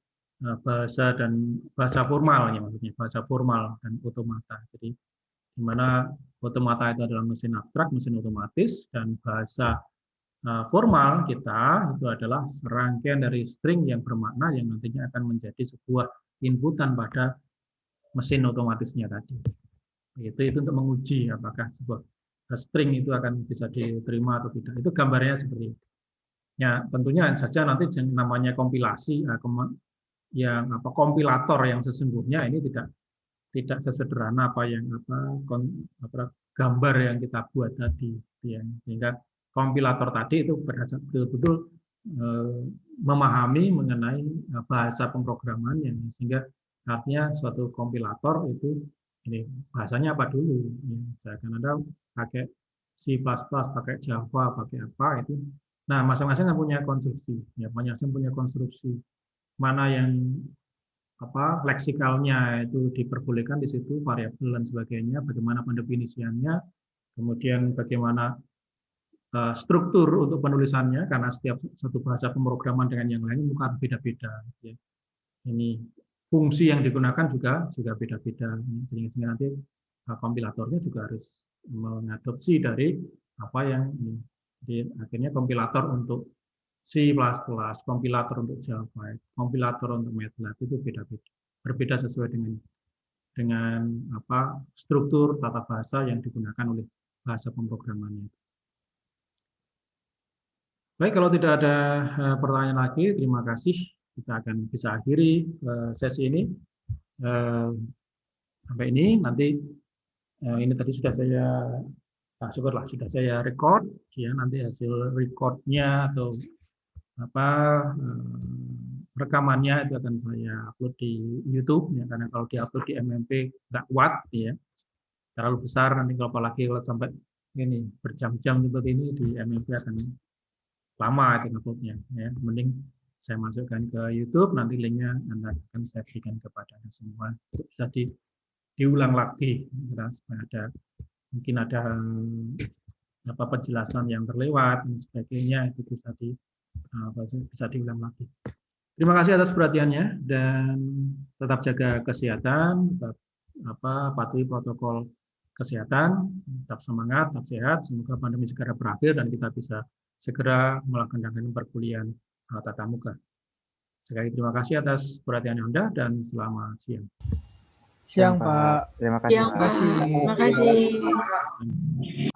Speaker 1: bahasa dan bahasa formal, ya, maksudnya bahasa formal dan otomata. Jadi di mana otomata itu adalah mesin abstrak, mesin otomatis, dan bahasa formal kita itu adalah serangkaian dari string yang bermakna yang nantinya akan menjadi sebuah inputan pada mesin otomatisnya tadi. Itu untuk menguji apakah sebuah string itu akan bisa diterima atau tidak. Itu gambarnya seperti itu. Ya, tentunya saja nanti namanya kompilasi, yang kompilator yang sesungguhnya ini tidak sesederhana gambar yang kita buat tadi. Ya. Sehingga kompilator tadi itu betul-betul memahami mengenai bahasa pemrograman yang sehingga artinya suatu kompilator itu ini bahasanya apa dulu. Ya. Misalkan Anda pakai C++, pakai Java, pakai apa itu. Nah, masing-masing punya konstruksi, ya, masing-masing punya konstruksi. Mana yang leksikalnya itu diperbolehkan di situ, variabel dan sebagainya, bagaimana pendefinisiannya, kemudian bagaimana struktur untuk penulisannya, karena setiap satu bahasa pemrograman dengan yang lain bukan beda-beda. Ya. Ini fungsi yang digunakan juga beda-beda. Sehingga nanti kompilatornya juga harus mengadopsi dari apa yang ini. Jadi akhirnya kompilator untuk C++, kompilator untuk Java, kompilator untuk MATLAB itu beda-beda, berbeda sesuai dengan struktur tata bahasa yang digunakan oleh bahasa pemrogramannya. Baik, kalau tidak ada pertanyaan lagi, terima kasih. Kita akan bisa akhiri sesi ini. Sampai ini, nanti ini tadi sudah saya syukurlah sudah saya record, ya, nanti hasil recordnya atau rekamannya itu akan saya upload di YouTube, ya, karena kalau diupload di MMP nggak kuat, ya. terlalu besar, nanti kalau apalagi kalau sampai ini berjam-jam seperti ini di MMP akan lama itu nguploadnya. Ya. Mending saya masukkan ke YouTube, nanti linknya Anda akan saya berikan kepada Anda semua untuk bisa diulang lagi, supaya ada mungkin ada penjelasan yang terlewat dan sebagainya, itu bisa diulang lagi. Terima kasih atas perhatiannya dan tetap jaga kesehatan, tetap patuhi protokol kesehatan, tetap semangat, tetap sehat. Semoga pandemi segera berakhir dan kita bisa segera melaksanakan perkuliahan tatap muka. Sekali terima kasih atas perhatian Anda dan selamat siang.
Speaker 4: Siang, Pak.
Speaker 5: Terima kasih.
Speaker 4: Terima kasih.
Speaker 6: Terima kasih.